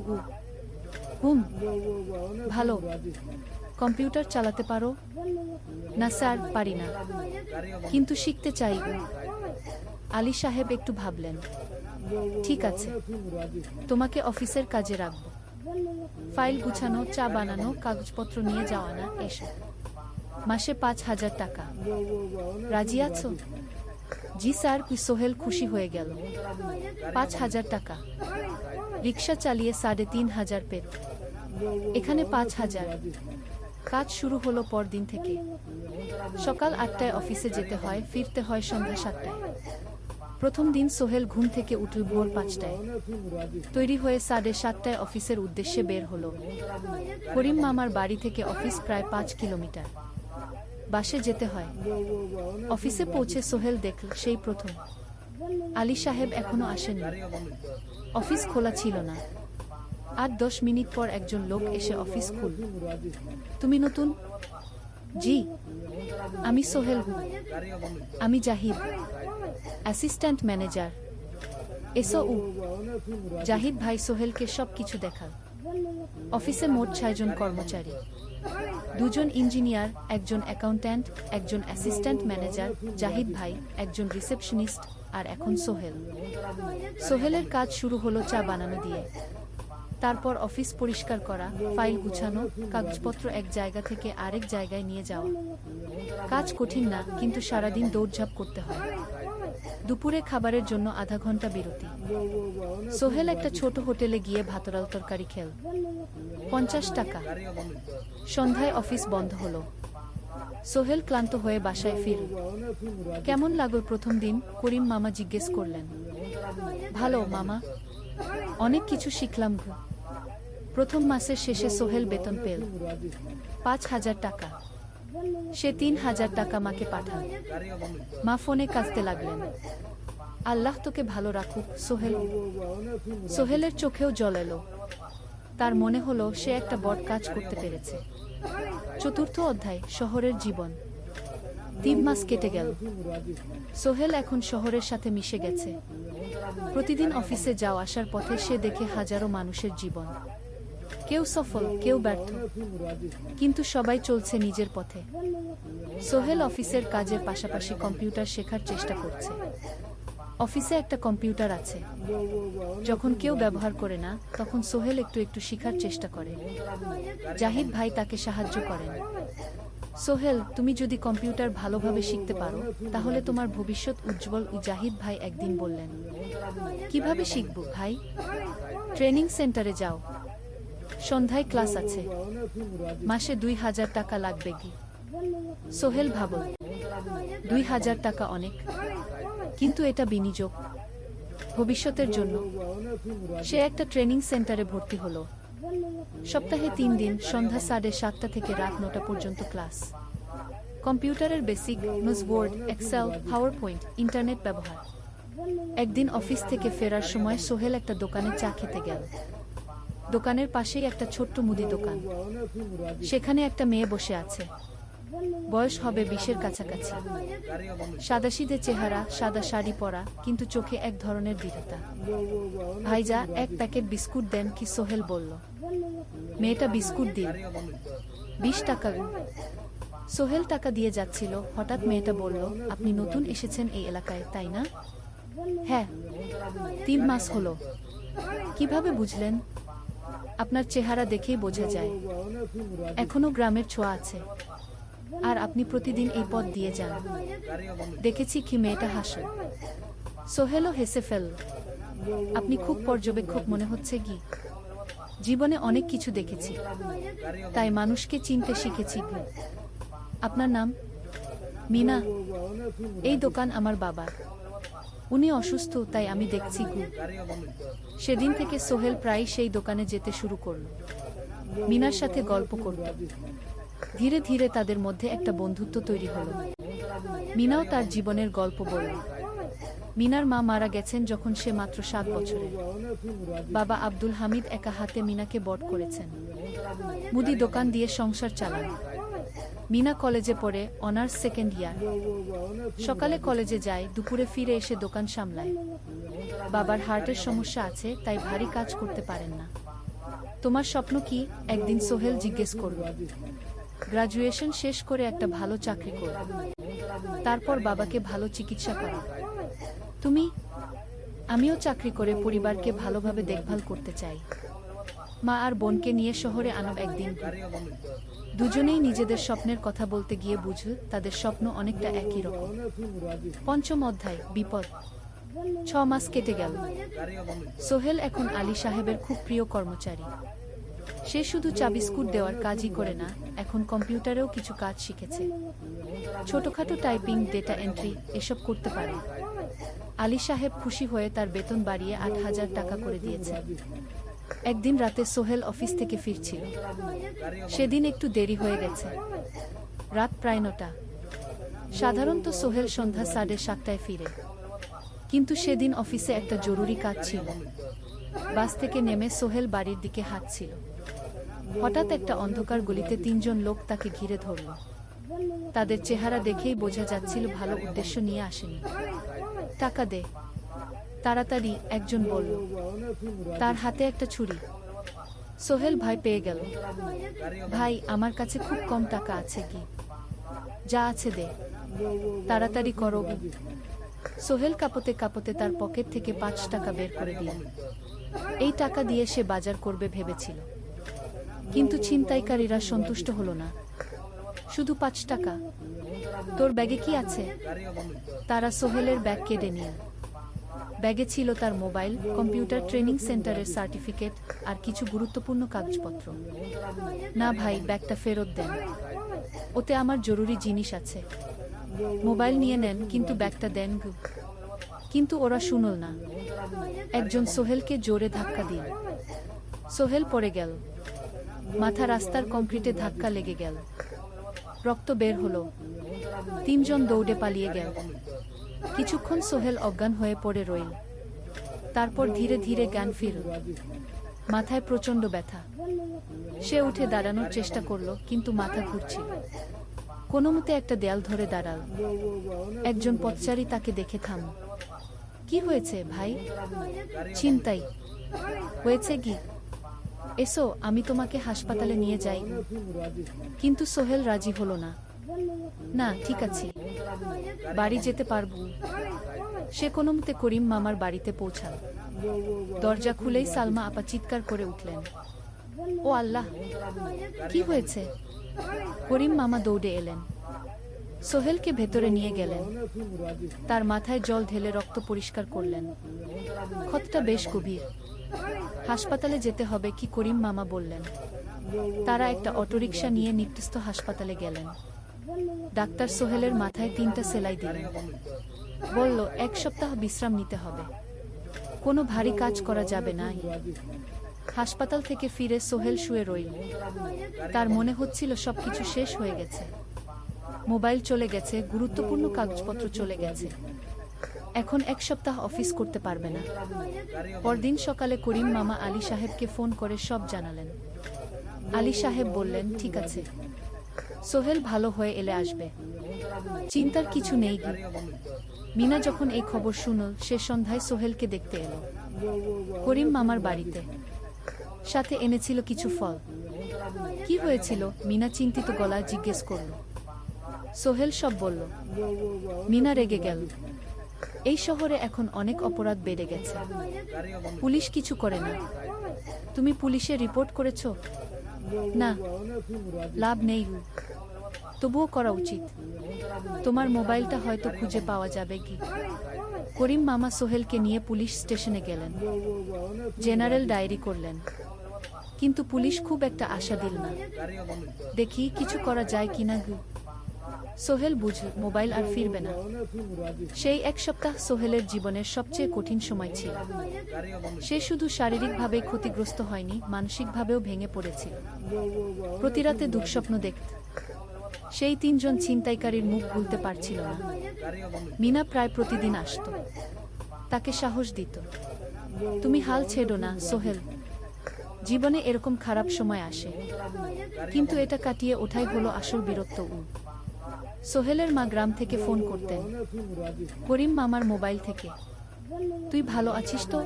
ভালো। কম্পিউটার চালাতে পারো? না স্যার, পারি না। কিন্তু শিখতে চাই। আলী সাহেব একটু ভাবলেন। ঠিক আছে, তোমাকে অফিসের কাজে রাখব। ফাইল গুছানো, চা বানানো, কাগজপত্র নিয়ে যাওয়া, না এসো। মাসে 5,000 টাকা। রাজি আছো? জি স্যার। সোহেল খুশি হয়ে গেল। 5,000 টাকা। রিক্সা চালিয়ে 3,500 পেত। এখানে 5,000। কাজ শুরু হলো পরদিন থেকে। সকাল 8টায় অফিসে যেতে হয়, ফিরতে হয় সন্ধ্যা 7টায়। প্রথম দিন সোহেল ঘুম থেকে উঠল ভোর 5টায়। তৈরি হয়ে 7:30টায় অফিসের উদ্দেশ্যে বের হলো। করিম মামার বাড়ি থেকে অফিস প্রায় 5 কিলোমিটার। বাসে যেতে হয়। অফিসে পৌঁছে সোহেল দেখল সেই প্রথম আলী সাহেব এখনো আসেননি। অফিস খোলা ছিল না। আর 10 মিনিট পর একজন লোক এসে অফিস খুলল। তুমি নতুন? জি। আমি সোহেল। আমি জাহিদ, অ্যাসিস্ট্যান্ট ম্যানেজার। এসো। জাহিদ ভাই সোহেলকে সব কিছু দেখাল। অফিসে মোট 6 জন কর্মচারী। 2 জন ইঞ্জিনিয়ার, একজন অ্যাকাউন্ট্যান্ট, একজন অ্যাসিস্ট্যান্ট ম্যানেজার, জাহিদ ভাই, একজন রিসেপশনিস্ট, আর এখন সোহেল। সোহেলের কাজ শুরু হলো চা বানানো দিয়ে। তারপর অফিস পরিষ্কার করা, ফাইল গুছানো, কাগজপত্র এক জায়গা থেকে আরেক জায়গায় নিয়ে যাওয়া। কাজ কঠিন না, কিন্তু সারাদিন দৌড়ঝাঁপ করতে হয়। দুপুরে খাবারের জন্য আধা ঘন্টা বিরতি। সোহেল একটা ছোট হোটেলে গিয়ে ভাতরাল তরকারি খেল। 50 টাকা। সন্ধ্যায় অফিস বন্ধ হলো। সোহেল ক্লান্ত হয়ে বাসায় ফিরল। কেমন লাগলো প্রথম দিন? করিম মামা জিজ্ঞেস করলেন। ভালো মামা, অনেক কিছু শিখলাম। প্রথম মাসের শেষে সোহেল বেতন পেল 5,000 টাকা। সে 3,000 টাকা মাকে পাঠান। মা ফোনে কাঁদতে লাগলেন। আল্লাহ তোকে ভালো রাখুক সোহেল। সোহেলের চোখেও জল এলো। তার মনে হলো সে একটা বড় কাজ করতে পেরেছে। চতুর্থ অধ্যায়, শহরের জীবন। 3 মাস কেটে গেল। সোহেল এখন শহরের সাথে মিশে গেছে। প্রতিদিন অফিসে যাওয়া আসার পথে সে দেখে হাজারো মানুষের জীবন। কেউ সফল, কেউ ব্যর্থ, কিন্তু সবাই চলছে নিজের পথে। সোহেল অফিসের কাজের পাশাপাশি কম্পিউটার শেখার চেষ্টা করছে। অফিসে একটা কম্পিউটার আছে। যখন কেউ ব্যবহার করে না, তখন সোহেল একটু একটু শেখার চেষ্টা করে। জাহিদ ভাই তাকে সাহায্য করেন। সোহেল, তুমি যদি কম্পিউটার ভালোভাবে শিখতে পারো, তাহলে তোমার ভবিষ্যৎ উজ্জ্বল। জাহিদ ভাই একদিন বললেন। কিভাবে শিখব ভাই? ট্রেনিং সেন্টারে যাও। সন্ধ্যায় ক্লাস আছে। মাসে 2,000 টাকা লাগবে কি? সোহেল ভাবল, 2000 টাকা অনেক, কিন্তু এটা বিনিয়োগ, ভবিষ্যতের জন্য। সে একটা ট্রেনিং সেন্টারে ভর্তি হলো। সপ্তাহে 3 দিন, সন্ধ্যা 7:30 থেকে রাত 9টা পর্যন্ত ক্লাস। কম্পিউটারের বেসিক, নোজ board, Excel, power point, internet ব্যবহার। একদিন অফিস থেকে ফেরার সময় সোহেল একটা দোকানে চা খেতে গেল। দোকানের পাশেই একটা ছোট্ট মুদি দোকান। সেখানে একটা মেয়ে বসে আছে। বয়স হবে 20-এর কাছাকাছি। সাদাসিধে চেহারা, সাদা শাড়ি পরা, কিন্তু চোখে এক ধরনের দৃঢ়তা। ভাইজা, এক প্যাকেট বিস্কুট দেন কি? সোহেল বলল। মেয়েটা বিস্কুট দিল। 20 টাকা। সোহেল টাকা দিয়ে যাচ্ছিল, হঠাৎ মেয়েটা বলল, আপনি নতুন এসেছেন এই এলাকায়, তাই না? হ্যাঁ, 3 মাস হলো। কিভাবে বুঝলেন? আপনার চেহারা দেখেই বোঝা যায়। এখনো গ্রামের ছোঁয়া আছে। আর আপনি প্রতিদিন এই পথ দিয়ে যান। দেখেছি কি? মেয়েটা হাসল। সোহেলও হেসে ফেলল। আপনি খুব পর্যবেক্ষক মনে হচ্ছে কি? জীবনে অনেক কিছু দেখেছি, তাই মানুষকে চিনতে শিখেছি। আপনার নাম? মিনা। এই দোকান আমার বাবার। উনি অসুস্থ, তাই আমি দেখছি। সেদিন থেকে সোহেল প্রায় সেই দোকানে যেতে শুরু করল। মিনার সাথে গল্প করত। ধীরে ধীরে তাদের মধ্যে একটা বন্ধুত্ব তৈরি হলো। মিনাও তার জীবনের গল্প বলল। মিনার মা মারা গেছেন যখন সে মাত্র 7 বছরের। বাবা আব্দুল হামিদ একা হাতে মিনাকে বড় করেছেন। মুদি দোকান দিয়ে সংসার চালান। মিনা কলেজে পড়ে, অনার্স 2nd ইয়ার। সকালে কলেজে যায়, দুপুরে ফিরে এসে দোকান সামলায়। বাবার হার্টের সমস্যা আছে, তাই ভারী কাজ করতে পারেন না। তোমার স্বপ্ন কি? একদিন সোহেল জিজ্ঞেস করল। গ্রাজুয়েশন শেষ করে একটা ভালো চাকরি করব, তারপর বাবাকে ভালো চিকিৎসা করা। তুমি? আমিও চাকরি করে পরিবারকে ভালোভাবে দেখভাল করতে চাই। মা আর বোনকে নিয়ে শহরে আনব একদিন। দুজনেই নিজেদের স্বপ্নের কথা বলতে গিয়ে বুঝল তাদের স্বপ্ন অনেকটা একই রকম। 5ম অধ্যায়, বিপদ। 6 মাস কেটে গেল। সোহেল এখন আলী সাহেবের খুব প্রিয় কর্মচারী। সে শুধু চা বিস্কুট দেওয়ার কাজই করে না, এখন কম্পিউটারেও কিছু কাজ শিখেছে। ছোটখাটো টাইপিং, ডেটা এন্ট্রি এসব করতে পারে। আলী সাহেব খুশি হয়ে তার বেতন বাড়িয়ে 8000 টাকা করে দিয়েছে। একদিন রাতে সোহেল অফিস থেকে ফিরছিল। সেদিন একটু দেরি হয়ে গেছে। রাত প্রায় 9টা। সাধারণত সোহেল সন্ধ্যা 7:30টায় ফিরে, কিন্তু সেদিন অফিসে একটা জরুরি কাজ ছিল। বাস থেকে নেমে সোহেল বাড়ির দিকে হাঁটছিল। হঠাৎ একটা অন্ধকার গলিতে 3 জন লোক তাকে ঘিরে ধরল। তাদের চেহারা দেখেই বোঝা যাচ্ছিল ভালো উদ্দেশ্য নিয়ে আসেনি। টাকা দে, তাড়াতাড়ি, একজন বলল। তার হাতে একটা ছুরি। সোহেল ভয় পেয়ে গেল। ভাই, আমার কাছে খুব কম টাকা আছে। কি যা আছে দে, তাড়াতাড়ি করো। সোহেল কাঁপতে কাঁপতে তার পকেট থেকে 5 টাকা বের করে দিল। এই টাকা দিয়ে সে বাজার করবে ভেবেছিল, কিন্তু ছিনতাইকারীরা সন্তুষ্ট হলো না। শুধু 5 টাকা? তোর ব্যাগে কি আছে? তারা সোহেলের ব্যাগ কেড়ে নিল। ব্যাগে ছিল তার মোবাইল, কম্পিউটার ট্রেনিং সেন্টারের সার্টিফিকেট আর কিছু গুরুত্বপূর্ণ কাগজপত্র। না ভাই, ব্যাগটা ফেরত দেন। ওতে আমার জরুরি জিনিস আছে। মোবাইল নিয়ে নেন, কিন্তু ব্যাগটা দেন। কিন্তু ওরা শুনল না। একজন সোহেলকে জোরে ধাক্কা দিল। সোহেল পড়ে গেল। মাথা রাস্তার কংক্রিটে ধাক্কা লেগে গেল। রক্ত বের হলো। 3 জন দৌড়ে পালিয়ে গেল। কিছুক্ষণ সোহেল অজ্ঞান হয়ে পড়ে রইল। তারপর ধীরে ধীরে জ্ঞান ফিরল। মাথায় প্রচণ্ড ব্যথা। সে উঠে দাঁড়ানোর চেষ্টা করল, কিন্তু মাথা ঘুরছিল। কোনোমতে একটা দেয়াল ধরে দাঁড়াল। একজন পথচারী তাকে দেখে থামল। কি হয়েছে ভাই? ছিনতাই হয়েছে কি? এসো, আমি তোমাকে হাসপাতালে নিয়ে যাই। কিন্তু সোহেল রাজি হলো না। না, ঠিক আছে, বাড়ি যেতে পারবো। সে কোনোমতে করিম মামার বাড়িতে পৌঁছাল। দরজা খুলেই সালমা আপা চিৎকার করে উঠলেন। ও আল্লাহ, কি হয়েছে? করিম মামা দৌড়ে এলেন। সোহেলকে ভেতরে নিয়ে গেলেন। তার মাথায় জল ঢেলে রক্ত পরিষ্কার করলেন। ক্ষতটা বেশ গভীর। হাসপাতালে যেতে হবে কি? করিম মামা বললেন। তারা একটা অটোরিকশা নিয়ে নিকটস্থ হাসপাতালে গেলেন। ডাক্তার সোহেলের মাথায় 3টা সেলাই দিলেন। বলল, 1 সপ্তাহ বিশ্রাম নিতে হবে, কোনো ভারী কাজ করা যাবে না। হাসপাতাল থেকে ফিরে সোহেল শুয়ে রইল। তার মনে হচ্ছিল সবকিছু শেষ হয়ে গেছে। মোবাইল চলে গেছে, গুরুত্বপূর্ণ কাগজপত্র চলে গেছে। এখন 1 সপ্তাহ অফিস করতে পারবে না। পরদিন সকালে করিম মামা আলী সাহেবকে ফোন করে সব জানালেন। আলী সাহেব বললেন, ঠিক আছে, সোহেল ভালো হয়ে এলে আসবে, চিন্তার কিছু নেই। মিনা যখন এই খবর শুনল, সে সন্ধ্যায় সোহেলকে দেখতে এলো করিম মামার বাড়িতে। সাথে এনেছিল কিছু ফল। কি হয়েছিল? মিনা চিন্তিত গলায় জিজ্ঞেস করল। সোহেল সব বলল। মিনা রেগে গেল। এই শহরে এখন অনেক অপরাধ বেড়ে গেছে, পুলিশ কিছু করে না। তুমি পুলিশে রিপোর্ট করেছ? না, লাভ নেই, তবুও করা উচিত। তোমার মোবাইলটা হয়তো খুঁজে পাওয়া যাবে কি? করিম মামা সোহেলকে নিয়ে পুলিশ স্টেশনে গেলেন, জেনারেল ডায়েরি করলেন। কিন্তু পুলিশ খুব একটা আশা দিল না। দেখি কিছু করা যায় কিনা। সোহেল বুঝল মোবাইল আর ফিরবে না। সেই 1 সপ্তাহ সোহেলের জীবনের সবচেয়ে কঠিন সময় ছিল। সে শুধু শারীরিকভাবে ক্ষতিগ্রস্ত হয়নি, মানসিকভাবেও ভেঙে পড়েছিল। প্রতিরাতে দুঃস্বপ্ন দেখত। সেই 3 জন ছিনতাইকারীর মুখ ভুলতে পারছিল না। মিনা প্রায় প্রতিদিন আসত, তাকে সাহস দিত। তুমি হাল ছেড়ো না সোহেল, জীবনে এরকম খারাপ সময় আসে, কিন্তু এটা কাটিয়ে ওঠাই হলো আসল বীরত্ব। সোহেলের মা গ্রাম থেকে ফোন করতেন, করিম মামার মোবাইল থেকে। তুই ভালো আছিস তো?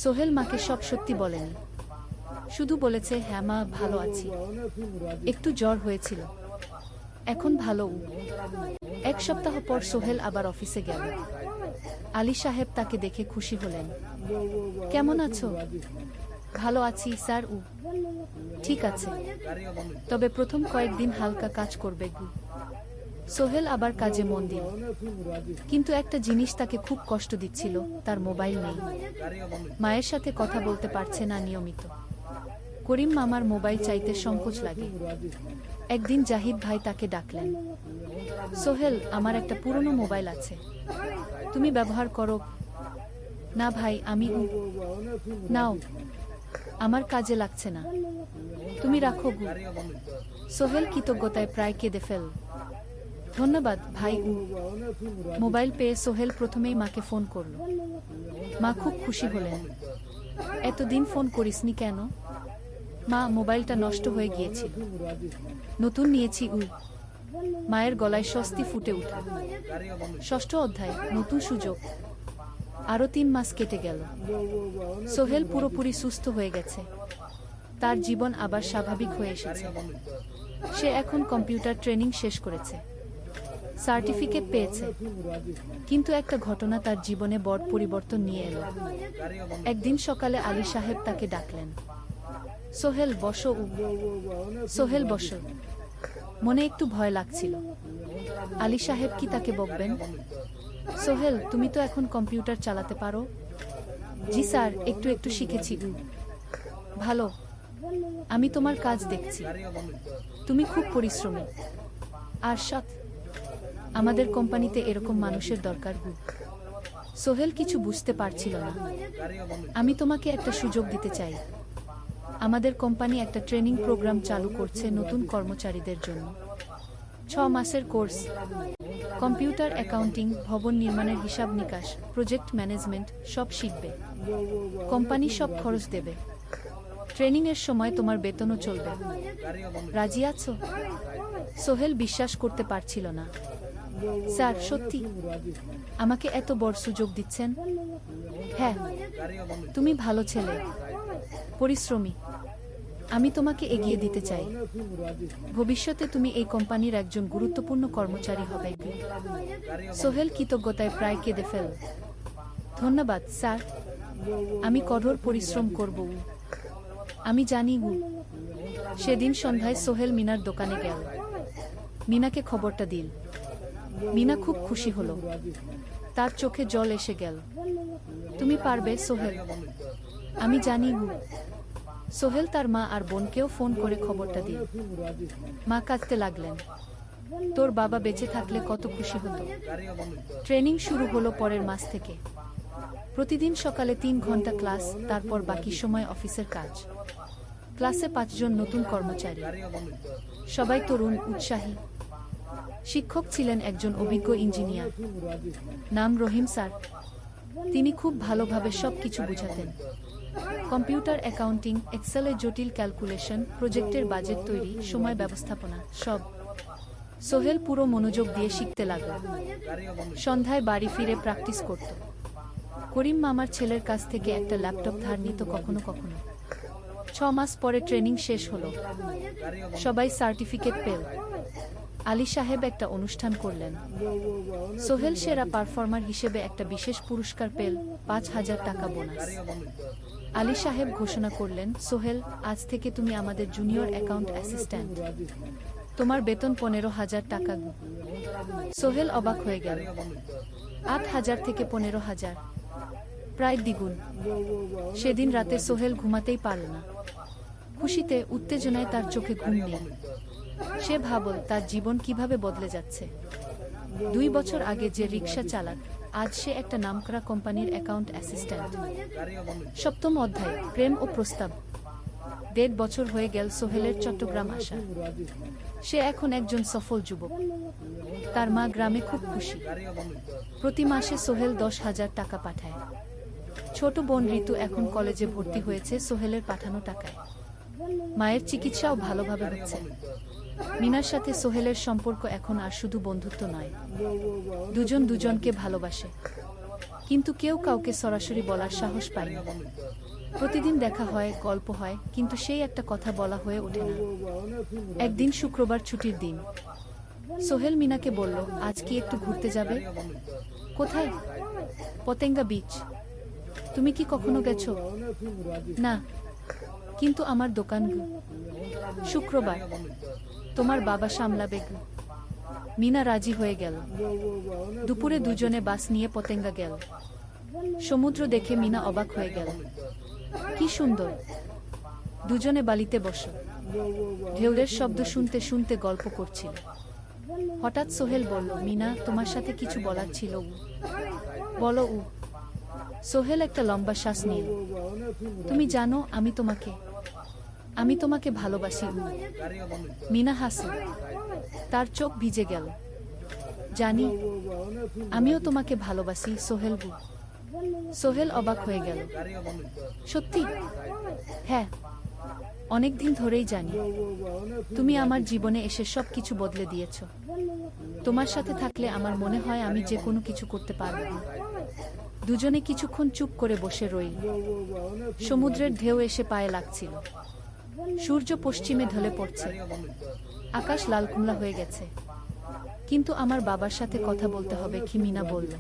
সোহেল মাকে সব সত্যি বলেনি, শুধু বলেছে, হ্যাঁ মা, ভালো আছি, একটু জ্বর হয়েছিল, এখন ভালো। 1 সপ্তাহ পর সোহেল আবার অফিসে গেল। আলী সাহেব তাকে দেখে খুশি হলেন। কেমন আছো? ভালো আছি স্যার। ঠিক আছে, তবে প্রথম কয়েকদিন হালকা কাজ করবে। সোহেল আবার কাজে মন দিল। কিন্তু একটা জিনিস তাকে খুব কষ্ট দিচ্ছিল, তার মোবাইল নেই। মায়ের সাথে কথা বলতে পারছে না নিয়মিত। করিম মামার মোবাইল চাইতে সংকোচ লাগে। একদিন জাহিদ ভাই তাকে ডাকলেন। সোহেল, আমার একটা পুরনো মোবাইল আছে, তুমি ব্যবহার করো? না ভাই, আমি। নাও, আমার কাজে লাগছে না, তুমি রাখো। সোহেল কৃতজ্ঞতায় প্রায় কেঁদে ফেল। ধন্যবাদ ভাই। মোবাইল পেয়ে সোহেল প্রথমেই মাকে ফোন করল। মা খুব খুশি হলেন। এতদিন ফোন করিসনি কেন? মা, মোবাইলটা নষ্ট হয়ে গিয়েছিল, নতুন নিয়েছি। মায়ের গলায় স্বস্তি ফুটে উঠল। 6ষ্ঠ অধ্যায়, নতুন সুযোগ। আরো 3 মাস কেটে গেল। সোহেল পুরোপুরি সুস্থ হয়ে গেছে। তার জীবন আবার স্বাভাবিক হয়ে এসেছে। সে এখন কম্পিউটার ট্রেনিং শেষ করেছে, সার্টিফিকেট পেয়েছে। কিন্তু একটা ঘটনা তার জীবনে বড় পরিবর্তন নিয়ে এলো। একদিন সকালে আলী সাহেব তাকে ডাকলেন। সোহেল, বসো। সোহেল বসো। মনে একটু ভয় লাগছিল। আলী সাহেব কি তাকে বকবেন? সোহেল, তুমি তো এখন কম্পিউটার চালাতে পারো? জি স্যার, একটু একটু শিখেছি। ভালো, আমি তোমার কাজ দেখছি, তুমি খুব পরিশ্রমী আর সৎ। আমাদের কোম্পানিতে এরকম মানুষের দরকার। সোহেল কিছু বুঝতে পারছিল না। আমি তোমাকে একটা সুযোগ দিতে চাই। আমাদের কোম্পানি একটা ট্রেনিং প্রোগ্রাম চালু করছে নতুন কর্মচারীদের জন্য। 6 মাসের কোর্স, কম্পিউটার, অ্যাকাউন্টিং, ভবন নির্মাণের হিসাব নিকাশ, প্রজেক্ট ম্যানেজমেন্ট, সব শিখবে। কোম্পানি সব খরচ দেবে। ট্রেনিংয়ের সময় তোমার বেতনও চলবে। রাজি আছো? সোহেল বিশ্বাস করতে পারছিল না। স্যার, সত্যি আমাকে এত বড় সুযোগ দিচ্ছেন? হ্যাঁ, তুমি ভালো ছেলে, পরিশ্রমী। আমি তোমাকে এগিয়ে দিতে চাই। ভবিষ্যতে তুমি এই কোম্পানির একজন গুরুত্বপূর্ণ কর্মচারী হবে। সোহেল কৃতজ্ঞতায় প্রায় কেঁদে ফেল। ধন্যবাদ স্যার, আমি কঠোর পরিশ্রম করব। আমি জানি। সেদিন সন্ধ্যায় সোহেল মিনার দোকানে গেল। মিনাকে খবরটা দিল। মিনা খুব খুশি হলো। তার চোখে জল এসে গেল। তুমি পারবে সোহেল, আমি জানি। সোহেল তার মা আর বোনকেও ফোন করে খবরটা দিল। মা কাঁদতে লাগলেন। তোর বাবা বেঁচে থাকলে কত খুশি হতো। ট্রেনিং শুরু হলো পরের মাস থেকে। প্রতিদিন সকালে 3 ঘন্টা ক্লাস, তারপর বাকি সময় অফিসের কাজ। ক্লাসে 5 জন নতুন কর্মচারী, সবাই তরুণ, উৎসাহী। শিক্ষক ছিলেন একজন অভিজ্ঞ ইঞ্জিনিয়ার, নাম রহিম স্যার। তিনি খুব ভালোভাবে সব কিছু বুঝাতেন। কম্পিউটার, অ্যাকাউন্টিং, এক্সেলের জটিল ক্যালকুলেশন, প্রজেক্টের বাজেট তৈরি, সময় ব্যবস্থাপনা, সব। সোহেল পুরো মনোযোগ দিয়ে শিখতে লাগল। সন্ধ্যায় বাড়ি ফিরে প্র্যাকটিস করত। করিম মামার ছেলের কাছ থেকে একটা ল্যাপটপ ধার নিত কখনো কখনো। 6 মাস পরে ট্রেনিং শেষ হলো, সবাই সার্টিফিকেট পেল। আলী সাহেব একটা অনুষ্ঠান করলেন। সোহেল সেরা পারফর্মার হিসেবে একটা বিশেষ পুরস্কার পেল, 5,000 টাকা বোনাস। আলী সাহেব ঘোষণা করলেন, সোহেল, আজ থেকে তুমি আমাদের জুনিয়র অ্যাকাউন্ট অ্যাসিস্ট্যান্ট। তোমার বেতন 15,000 টাকা। সোহেল অবাক হয়ে গেল। 8,000 থেকে 15,000, প্রায় দ্বিগুণ। সেদিন রাতে সোহেল ঘুমাতেই পারল না। খুশিতে, উত্তেজনায় তার চোখে ঘুম নেই। সে ভাবল তার জীবন কিভাবে বদলে যাচ্ছে। 2 বছর আগে যে রিক্সা চালাত, আজ সে একটা নামকরা কোম্পানির অ্যাকাউন্ট অ্যাসিস্ট্যান্ট। 7ম অধ্যায়, প্রেম ও প্রস্তাব। 1.5 বছর হয়ে গেল সোহেলের চট্টগ্রাম আসা। সে এখন একজন সফল যুবক। তার মা গ্রামে খুব খুশি। প্রতি মাসে সোহেল 10,000 টাকা পাঠায়। ছোট বোন ঋতু এখন কলেজে ভর্তি হয়েছে সোহেলের পাঠানো টাকায়। মায়ের চিকিৎসাও ভালোভাবে হচ্ছে। মিনার সাথে সোহেলের সম্পর্ক এখন আর শুধু বন্ধুত্ব নয়, দুজন দুজনকে ভালোবাসে। কিন্তু কেউ কাউকে সরাসরি বলার সাহস পায় না। প্রতিদিন দেখা হয়, গল্প হয়, কিন্তু সেই একটা কথা বলা হয়ে ওঠে না। একদিন শুক্রবার, ছুটির দিন। সোহেল মিনাকে বলল, আজ কি একটু ঘুরতে যাবে? কোথায়? পতেঙ্গা বিচ। তুমি কি কখনো গেছো? না, কিন্তু আমার দোকান। শুক্রবার, তোমার বাবা সামলাবে। মিনা রাজি হয়ে গেল। দুপুরে দুজনে বাস নিয়ে পতেঙ্গা গেল। সমুদ্র দেখে মিনা অবাক হয়ে গেল। কি সুন্দর। দুজনে বালিতে বস, ঢেউয়ের শব্দ শুনতে শুনতে গল্প করছিল। হঠাৎ সোহেল বলল, মিনা, তোমার সাথে কিছু বলার ছিল। বলো। সোহেল একটা লম্বা শ্বাস নিল। তুমি জানো আমি তোমাকে ভালোবাসি। মিনা হাসল, তার চোখ ভিজে গেল। জানি, আমিও তোমাকে ভালোবাসি সোহেল। সোহেল অবাক হয়ে গেল। সত্যি? হ্যাঁ, অনেকদিন ধরেই জানি। তুমি আমার জীবনে এসে সব কিছু বদলে দিয়েছ। তোমার সাথে থাকলে আমার মনে হয় আমি যে কোনো কিছু করতে পারব। দুজনে কিছুক্ষণ চুপ করে বসে রইল। সমুদ্রের ঢেউ এসে পায়ে লাগছিল। সূর্য পশ্চিমে ঢলে পড়ছে। আকাশ লাল কুমড়া হয়ে গেছে। কিন্তু আমার বাবার সাথে কথা বলতে হবে কি? মিনা বলল।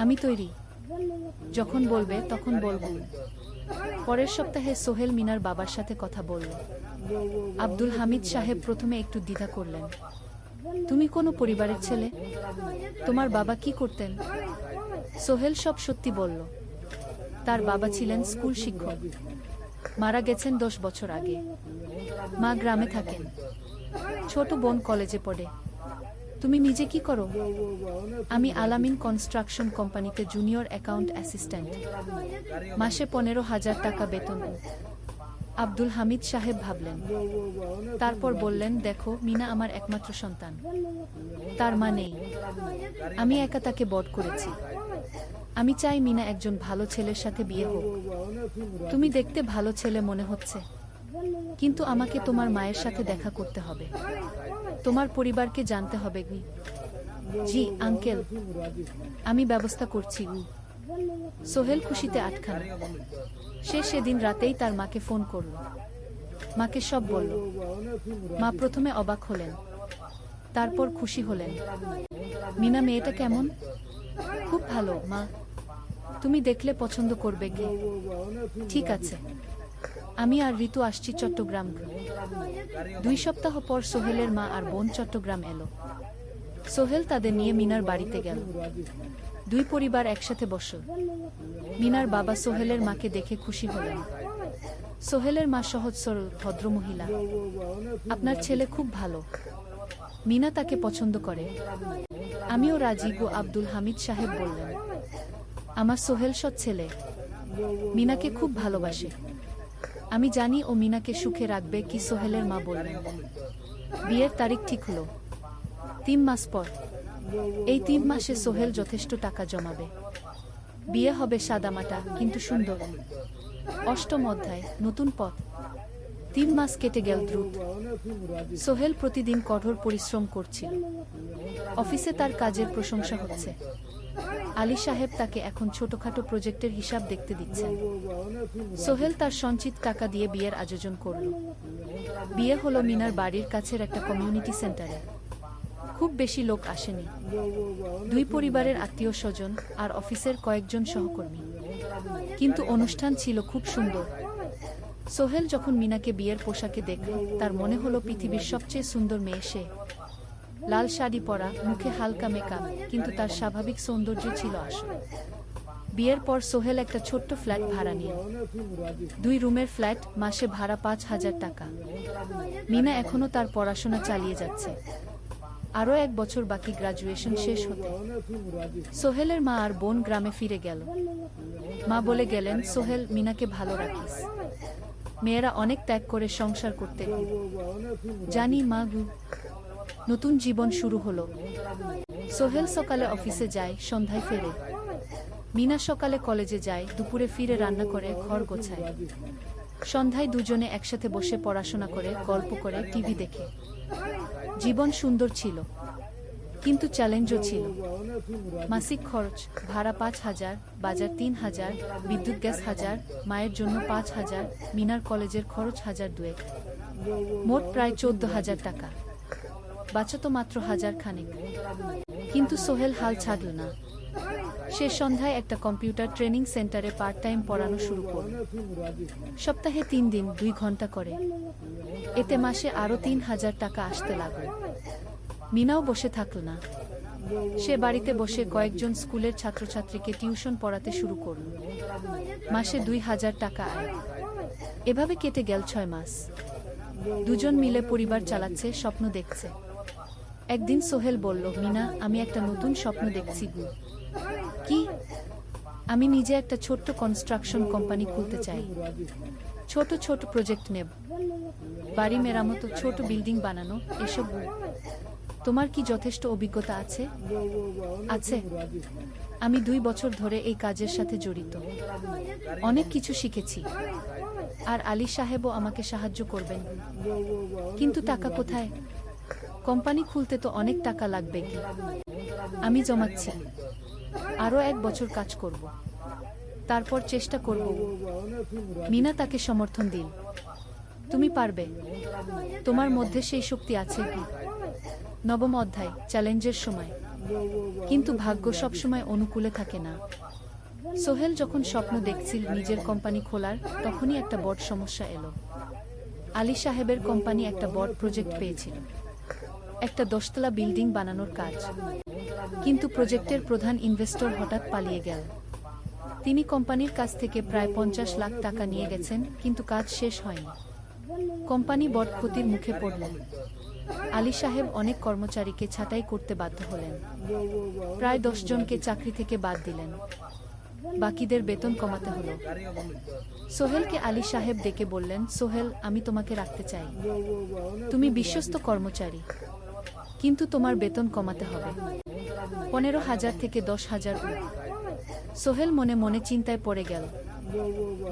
আমি তৈরি। যখন বলবে তখন বলবো। পরের সপ্তাহে সোহেল মিনার বাবার সাথে কথা বলল। আব্দুল হামিদ সাহেব প্রথমে একটু দ্বিধা করলেন। তুমি কোনো পরিবারের ছেলে? তোমার বাবা কি করতেন? সোহেল সব সত্যি বলল। তার বাবা ছিলেন স্কুল শিক্ষক, মারা গেছেন 10 বছর আগে। মা গ্রামে থাকেন, ছোট বোন কলেজে পড়ে। তুমি নিজে কি করো? আমি আলামিন কনস্ট্রাকশন কোম্পানিতে জুনিয়র অ্যাকাউন্ট অ্যাসিস্ট্যান্ট। মাসে 15,000 টাকা বেতন। আব্দুল হামিদ সাহেব ভাবলেন। তারপর বললেন, দেখো মিনা আমার একমাত্র সন্তান। তার মা নেই। আমি একা তাকে বড় করেছি। আমি চাই মিনা একজন ভালো ছেলের সাথে বিয়ে হোক। তুমি দেখতে ভালো ছেলে মনে হচ্ছে, কিন্তু আমাকে তোমার মায়ের সাথে দেখা করতে হবে। তোমার পরিবারকে জানতে হবে। জি আঙ্কেল, আমি ব্যবস্থা করছি। সোহেল খুশিতে আটখানা। সে সেদিন রাতেই তার মাকে ফোন করল। মাকে সব বলল। মা প্রথমে অবাক হলেন, তারপর খুশি হলেন। মিনা মেয়েটা কেমন? খুব ভালো মা, তুমি দেখলে পছন্দ করবে। কি ঠিক আছে, আমি আর ঋতু আসছি চট্টগ্রাম। 2 সপ্তাহ পর সোহেলের মা আর বোন চট্টগ্রাম এলো। সোহেল তাদের নিয়ে মিনার বাড়িতে গেল। 2 পরিবার একসাথে বসল। মিনার বাবা সোহেলের মাকে দেখে খুশি হলেন। সোহেলের মা সহজ সরল ভদ্রমহিলা। আপনার ছেলে খুব ভালো। মিনা তাকে পছন্দ করে। আমিও রাজি গো, আব্দুল হামিদ সাহেব বললেন। আমার সোহেল সৎ ছেলে, মিনাকে খুব ভালোবাসে। আমি জানি ও মিনাকে সুখে রাখবে। কি সোহেলের মা বললেন। বিয়ের তারিখ ঠিক হলো 3 মাস পর। এই 3 মাসে সোহেল যথেষ্ট টাকা জমাবে। বিয়ে হবে সাদামাটা কিন্তু সুন্দর। 8ম অধ্যায়, নতুন পথ। 3 মাস কেটে গেল দ্রুত। সোহেল প্রতিদিন কঠোর পরিশ্রম করছিল। অফিসে তার কাজের প্রশংসা হচ্ছে। আলী সাহেব তাকে এখন ছোটখাটো প্রজেক্টের হিসাব দেখতে দিচ্ছেন। সোহেল তার সঞ্চিত টাকা দিয়ে বিয়ের আয়োজন করল। বিয়ে হলো মিনার বাড়ির কাছের একটা কমিউনিটি সেন্টারে। খুব বেশি লোক আসেনি। 2 পরিবারের আত্মীয় স্বজন আর অফিসের কয়েকজন সহকর্মী। কিন্তু অনুষ্ঠান ছিল খুব সুন্দর। সোহেল যখন মিনাকে বিয়ের পোশাকে দেখল, তার মনে হলো পৃথিবীর সবচেয়ে সুন্দর মেয়ে সে। লাল শাড়ি পরা, মুখে হালকা মেকআপ, কিন্তু তার স্বাভাবিক সৌন্দর্য ছিল আসল। বিয়ের পর সোহেল একটা ছোট্ট ফ্ল্যাট ভাড়া নিল। 2 রুমের ফ্ল্যাট, মাসে ভাড়া 5,000 টাকা। মিনা এখনো তার পড়াশোনা চালিয়ে যাচ্ছে। আরও 1 বছর বাকি গ্রাজুয়েশন শেষ হতে। সোহেলের মা আর বোন গ্রামে ফিরে গেল। মা বলে গেলেন, সোহেল, মিনাকে ভালো রাখিস। মেয়েরা অনেক ত্যাগ করে সংসার করতে। জানি মা গু। নতুন জীবন শুরু হলো। সোহেল সকালে অফিসে যায়, সন্ধ্যায় ফেরে। মিনা সকালে কলেজে যায়, দুপুরে ফিরে রান্না করে, ঘর গোছায়। সন্ধ্যায় দুজনে একসাথে বসে পড়াশোনা করে, গল্প করে, টিভি দেখে। জীবন সুন্দর ছিল, কিন্তু চ্যালেঞ্জও ছিল। মাসিক খরচ, ভাড়া 5,000, বাজার 3,000, বিদ্যুৎ গ্যাস 1,000, মায়ের জন্য 5,000, মিনার কলেজের খরচ 1,200। মোট প্রায় 14,000 টাকা। বাঁচত মাত্র 1,000 খানেক। কিন্তু সোহেল হাল ছাড়ল না। সে সন্ধ্যায় একটা কম্পিউটার ট্রেনিং সেন্টারে পার্ট টাইম পড়ানো শুরু করল। সপ্তাহে 3 দিন 2 ঘন্টা করে। এতে মাসে আরও 3,000 টাকা আসতে লাগল। মিনাও বসে থাকল না। সে বাড়িতে বসে কয়েকজন স্কুলের ছাত্রছাত্রীকে টিউশন পড়াতে শুরু করল। মাসে 2,000 টাকা আয়। এভাবে কেটে গেল 6 মাস। দুজন মিলে পরিবার চালাচ্ছে, স্বপ্ন দেখছে। একদিন সোহেল বলল, মিনা, আমি একটা নতুন স্বপ্ন দেখছি গু। কি? আমি নিজে একটা ছোট্ট কনস্ট্রাকশন কোম্পানি খুলতে চাই। ছোট ছোট প্রজেক্ট নেব। বাড়ি মেরামত, ছোট বিল্ডিং বানানো, এসব। তোমার কি যথেষ্ট অভিজ্ঞতা আছে? আছে। আমি 2 বছর ধরে এই কাজের সাথে জড়িত। অনেক কিছু শিখেছি। আর আলী সাহেবও আমাকে সাহায্য করবেন। কিন্তু টাকা কোথায়? কোম্পানি খুলতে তো অনেক টাকা লাগবে। কি? আমি জমাচ্ছি। আরও 1 বছর কাজ করব, তারপর চেষ্টা করব। মিনা তাকে সমর্থন দিল। তুমি পারবে। তোমার মধ্যে সেই শক্তি আছে কি? 9ম অধ্যায়, চ্যালেঞ্জের সময়। কিন্তু ভাগ্য সবসময় অনুকূলে থাকে না। সোহেল যখন স্বপ্ন দেখছিল নিজের কোম্পানি খোলার, তখনই একটা বড় সমস্যা এলো। আলী সাহেবের কোম্পানি একটা বড় প্রজেক্ট পেয়েছিল, একটা 10 তলা বিল্ডিং বানানোর কাজ। কিন্তু প্রজেক্টের প্রধান ইনভেস্টর হঠাৎ পালিয়ে গেল। তিনি কোম্পানির কাছ থেকে প্রায় 50 লাখ টাকা নিয়ে গেছেন, কিন্তু কাজ শেষ হয়নি। কোম্পানি বড় ক্ষতির মুখে পড়ল। আলী সাহেব অনেক কর্মচারীকে ছাঁটাই করতে বাধ্য হলেন। প্রায় 10 জনকে চাকরি থেকে বাদ দিলেন। বাকিদের বেতন কমাতে হলো। সোহেলকে আলী সাহেব ডেকে বললেন, সোহেল, আমি তোমাকে রাখতে চাই। তুমি বিশ্বস্ত কর্মচারী, কিন্তু তোমার বেতন কমাতে হবে। 15,000 থেকে 10,000। সোহেল মনে মনে চিন্তায় পড়ে গেল।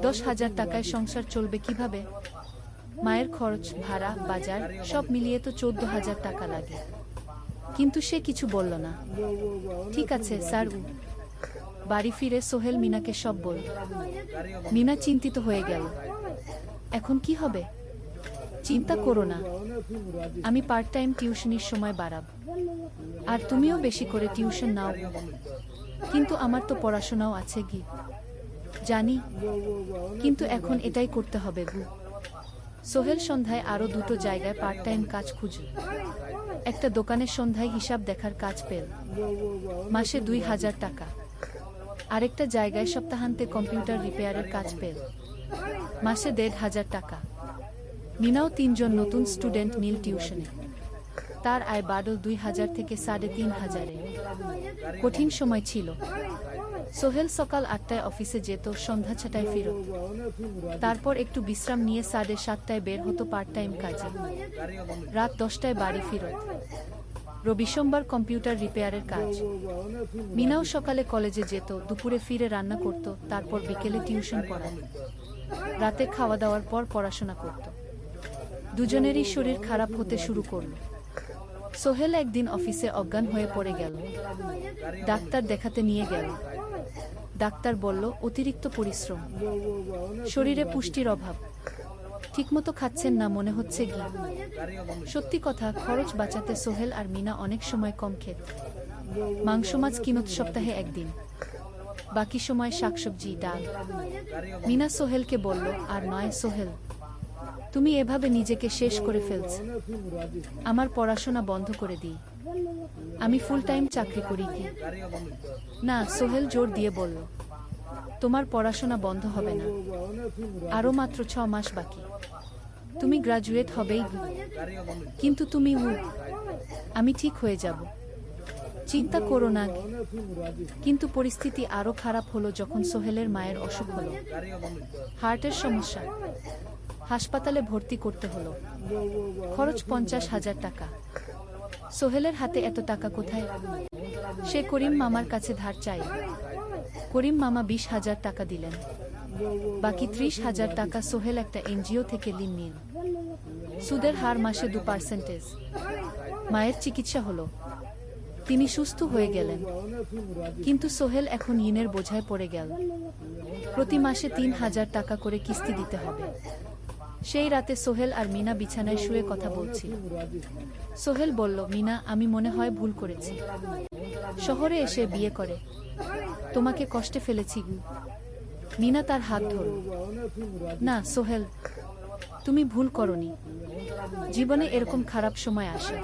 10,000 টাকায় সংসার চলবে কিভাবে? মায়ের খরচ, ভাড়া, বাজার সব মিলিয়ে তো 14,000 টাকা লাগে। কিন্তু সে কিছু বলল না। ঠিক আছে স্যার। বাড়ি ফিরে সোহেল মিনাকে সব বলল। মিনা চিন্তিত হয়ে গেল। এখন কি হবে? চিন্তা করো না, আমি পার্ট টাইম টিউশনির সময় বাড়াব। আর তুমিও বেশি করে টিউশন নাও। কিন্তু আমার তো পড়াশোনাও আছে গি। জানি, কিন্তু এখন এটাই করতে হবে গু। সোহেল সন্ধ্যায় আরও 2টো জায়গায় পার্ট টাইম কাজ খুঁজল। একটা দোকানের সন্ধ্যায় হিসাব দেখার কাজ পেল, মাসে 2,000 টাকা। আরেকটা জায়গায় সপ্তাহান্তে কম্পিউটার রিপেয়ারের কাজ পেল, মাসে 1,500 টাকা। মিনাও 3 জন নতুন স্টুডেন্ট নিল টিউশনে। তার আয় বাড়ল ২,০০০ থেকে ৩,৫০০-এ। কঠিন সময় ছিল। সোহেল সকাল ৮টায় অফিসে যেত, সন্ধ্যা ৬টায় ফিরত। তারপর একটু বিশ্রাম নিয়ে ৭:৩০টায় বের হতো পার্ট টাইম কাজে। রাত ১০টায় বাড়ি ফিরত। রবি সোমবার কম্পিউটার রিপেয়ারের কাজ। মিনাও সকালে কলেজে যেত, দুপুরে ফিরে রান্না করত, তারপর বিকেলে টিউশন পড়াত। রাতে খাওয়া দাওয়ার পর পড়াশোনা করত। দুজনেরই শরীর খারাপ হতে শুরু করল। সোহেল একদিন অফিসে অজ্ঞান হয়ে পড়ে গেল। ডাক্তার দেখাতে নিয়ে গেল। ডাক্তার বলল অতিরিক্ত পরিশ্রম, শরীরে পুষ্টির অভাব, ঠিকমতো খাচ্ছেন না মনে হচ্ছে কি। সত্যি কথা, খরচ বাঁচাতে সোহেল আর মিনা অনেক সময় কম খেত। মাংস মাছ কিনত সপ্তাহে একদিন, বাকি সময় শাকসবজি ডাল। মিনা সোহেলকে বলল, আর নয় সোহেল, তুমি এভাবে নিজেকে শেষ করে ফেলছ। আমার পড়াশোনা বন্ধ করে দিই, আমি ফুল টাইম চাকরি করি কি। না, সোহেল জোর দিয়ে বলল, তোমার পড়াশোনা বন্ধ হবে না, আরও মাত্র ৬ মাস বাকি, তুমি গ্রাজুয়েট হবেই। কিন্তু তুমি আমি ঠিক হয়ে যাব, চিন্তা করো না। কিন্তু পরিস্থিতি আরও খারাপ হলো যখন সোহেলের মায়ের অসুখ হলো, হার্টের সমস্যা। হাসপাতালে ভর্তি করতে হলো, খরচ ৫০,০০০ টাকা। সোহেলের হাতে এত টাকা কোথায়? সে করিম মামার কাছে ধার চাই। করিম মামা ২০,০০০ টাকা দিলেন, বাকি ৩০,০০০ টাকা সোহেল একটা এনজিও থেকে ঋণ নিল। সুদের হার মাসে ২%। মায়ের চিকিৎসা হলো, তিনি সুস্থ হয়ে গেলেন। কিন্তু সোহেল এখন ঋণের বোঝায় পড়ে গেল। প্রতি মাসে ৩,০০০ টাকা করে কিস্তি দিতে হবে। সেই রাতে সোহেল আর মিনা বিছানায় শুয়ে কথা বলছিল। সোহেল বলল, মিনা, আমি মনে হয় ভুল করেছি, শহরে এসে বিয়ে করে তোমাকে কষ্টে ফেলেছি। মিনা তার হাত ধরল। না সোহেল, তুমি ভুল করনি। জীবনে এরকম খারাপ সময় আসে,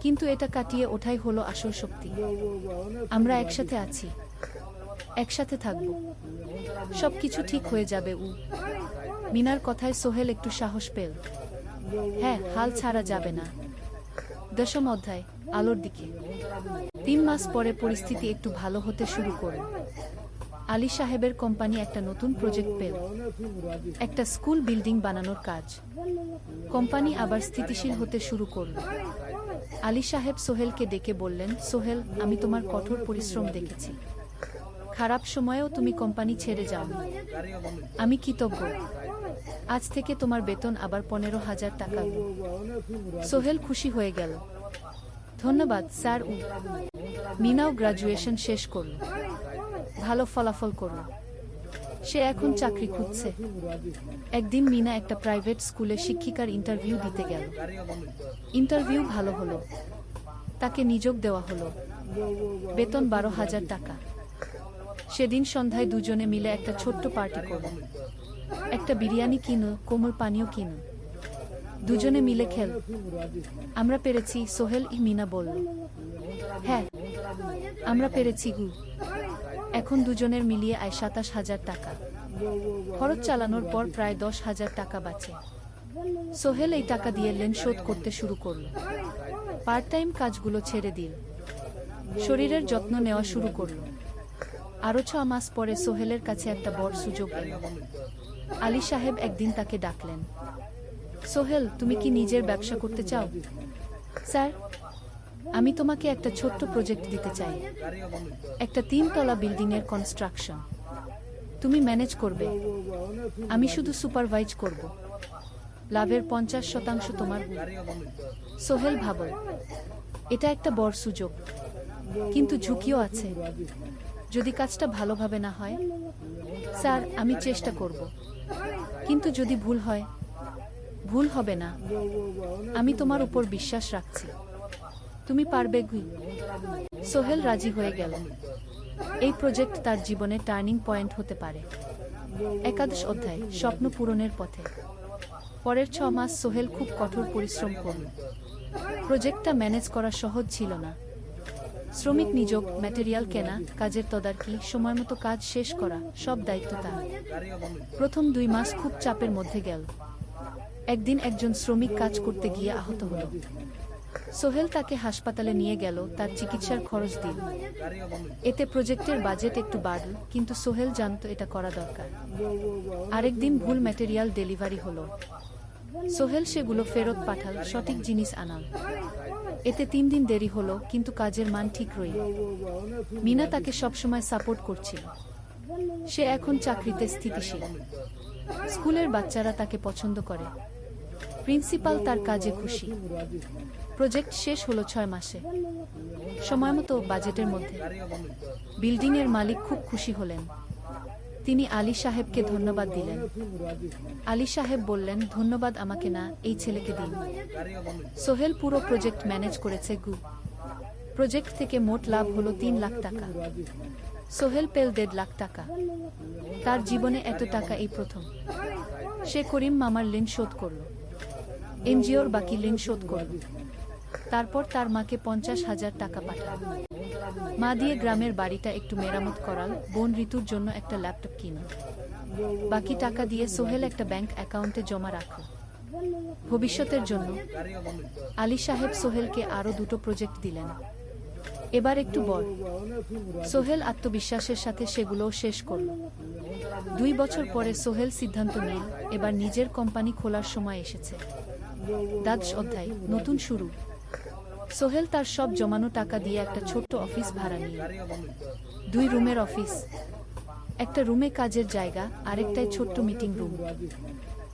কিন্তু এটা কাটিয়ে ওঠাই হলো আসল শক্তি। আমরা একসাথে আছি, একসাথে থাকব, সবকিছু ঠিক হয়ে যাবে। মিনার কথায় সোহেল একটু সাহস পেল। হ্যাঁ, হাল ছাড়া যাবে না। ১০ম অধ্যায়, আলোর দিকে। ৩ মাস পরে পরিস্থিতি একটু ভালো হতে শুরু করল। আলী সাহেবের কোম্পানি একটা নতুন প্রজেক্ট পেল, একটা স্কুল বিল্ডিং বানানোর কাজ। কোম্পানি আবার স্থিতিশীল হতে শুরু করল। আলী সাহেব সোহেলকে ডেকে বললেন, সোহেল, আমি তোমার কঠোর পরিশ্রম দেখেছি, খারাপ সময়েও তুমি কোম্পানি ছেড়ে যাওনি, আমি কৃতজ্ঞ। আজ থেকে তোমার বেতন আবার ১৫,০০০ টাকা। সোহেল খুশি হয়ে গেল। ধন্যবাদ স্যার। মিনাও গ্রাজুয়েশন শেষ করল, ভালো ফলাফল করল, সে এখন চাকরি খুঁজছে। একদিন মিনা একটা প্রাইভেট স্কুলে শিক্ষিকার ইন্টারভিউ দিতে গেল। ইন্টারভিউ ভালো হলো, তাকে নিয়োগ দেওয়া হলো, বেতন ১২,০০০ টাকা। সেদিন সন্ধ্যায় দুজনে মিলে একটা ছোট্ট পার্টি করল। একটা বিরিয়ানি কিনো, কোমল পানীয় কিনো, দুজনে মিলে খেল। আমরা পেরেছি সোহেল, মিনা বলল। হ্যাঁ, আমরা পেরেছি গু। এখন দুজনের মিলিয়ে আয় ২৭,০০০ টাকা। খরচ চালানোর পর প্রায় ১০,০০০ টাকা বাঁচে। সোহেল এই টাকা দিয়ে লোন শোধ করতে শুরু করল, পার্ট টাইম কাজগুলো ছেড়ে দিল, শরীরের যত্ন নেওয়া শুরু করল। আরও ৬ মাস পরে সোহেলের কাছে একটা বড় সুযোগ এল। আলী সাহেব একদিন তাকে ডাকলেন। সোহেল, তুমি কি নিজের ব্যবসা করতে চাও? স্যার, আমি তোমাকে একটা ছোট্ট প্রজেক্ট দিতে চাই, একটা ৩ তলা বিল্ডিংয়ের কনস্ট্রাকশন। তুমি ম্যানেজ করবে, আমি শুধু সুপারভাইজ করব। লাভের ৫০% তোমার। সোহেল ভাবল, এটা একটা বড় সুযোগ, কিন্তু ঝুঁকিও আছে। যদি কাজটা ভালোভাবে না হয়? স্যার, আমি চেষ্টা করব, কিন্তু যদি ভুল হয়? ভুল হবে না, আমি তোমার উপর বিশ্বাস রাখছি, তুমি পারবে। সোহেল রাজি হয়ে গেল। এই প্রজেক্ট তার জীবনের টার্নিং পয়েন্ট হতে পারে। একাদশ অধ্যায়, স্বপ্ন পূরণের পথে। পরের ৬ মাস সোহেল খুব কঠোর পরিশ্রম করল। প্রজেক্টটা ম্যানেজ করা সহজ ছিল না। শ্রমিক নিয়োগ, ম্যাটেরিয়াল কেনা, কাজের তদারকি, সময়মতো কাজ শেষ করা, সব দায়িত্ব তার। প্রথম ২ মাস খুব চাপের মধ্যে গেল। একদিন একজন শ্রমিক কাজ করতে গিয়ে আহত হল। সোহেল তাকে হাসপাতালে নিয়ে গেল, তার চিকিৎসার খরচ দিল। এতে প্রজেক্টের বাজেট একটু বাড়ল, কিন্তু সোহেল জানত এটা করা দরকার। আরেকদিন ভুল ম্যাটেরিয়াল ডেলিভারি হলো। সোহেল সেগুলো ফেরত পাঠাল, সঠিক জিনিস আনাল। এতে 3 দিন দেরি হলো, কিন্তু কাজের মান ঠিক রইল। মিনা তাকে সবসময় সাপোর্ট করছিল। সে এখন চাকরিতে স্থিতিশীল। স্কুলের বাচ্চারা তাকে পছন্দ করে। প্রিন্সিপাল তার কাজে খুশি। প্রজেক্ট শেষ হলো 6 মাসে, সময়মতো, বাজেটের মধ্যে। বিল্ডিংয়ের মালিক খুব খুশি হলেন। তিনি আলী সাহেবকে ধন্যবাদ দিলেন। আলী সাহেব বললেন, ধন্যবাদ আমাকে না, এই ছেলেকে দিন। সোহেল পুরো প্রজেক্ট ম্যানেজ করেছে। প্রজেক্ট থেকে মোট লাভ হলো 3 লাখ টাকা। সোহেল পেল 1.5 লাখ টাকা। তার জীবনে এত টাকা এই প্রথম। সে করিম মামার ঋণ শোধ করল, এনজিওর বাকি ঋণ শোধ করল। তারপর তার মাকে 50,000 টাকা পাঠাল। মা দিয়ে গ্রামের বাড়িটা একটু মেরামত করাল, বোন ঋতুর জন্য একটা ল্যাপটপ কিনল। বাকি টাকা দিয়ে সোহেল একটা ব্যাংক অ্যাকাউন্টে জমা রাখল ভবিষ্যতের জন্য। আলী সাহেব সোহেলকে আরও 2টো প্রজেক্ট দিলেন। এবার একটু বড়। সোহেল আত্মবিশ্বাসের সাথে সেগুলোও শেষ করল। 2 বছর পরে সোহেল সিদ্ধান্ত নিল, এবার নিজের কোম্পানি খোলার সময় এসেছে। দ্বাদশ অধ্যায়, নতুন শুরু। সোহেল তার সব জমানো টাকা দিয়ে একটা ছোট্ট অফিস ভাড়া নিল। 2 রুমের অফিস। একটা রুমে কাজের জায়গা, আরেকটায় ছোট্ট মিটিং রুম।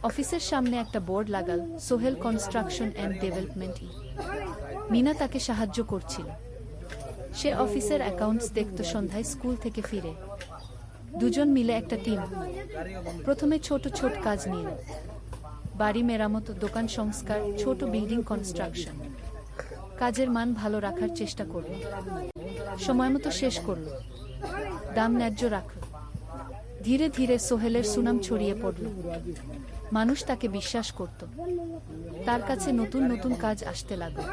অফিসের সামনে একটা বোর্ড লাগাল, Sohel construction and development. Mina তাকে সাহায্য করছিল। সে অফিসের অ্যাকাউন্টস দেখত সন্ধ্যায় স্কুল থেকে ফিরে। দুজন মিলে একটা টিম। প্রথমে ছোট ছোট কাজ নিল, বাড়ি মেরামত, দোকান সংস্কার, ছোট বিল্ডিং কনস্ট্রাকশন। কাজের মান ভালো রাখার চেষ্টা করল, সময়মতো শেষ করল, দাম ন্যায্য রাখল। ধীরে ধীরে সোহেলের সুনাম ছড়িয়ে পড়ল। মানুষ তাকে বিশ্বাস করত। তার কাছে নতুন নতুন কাজ আসতে লাগল।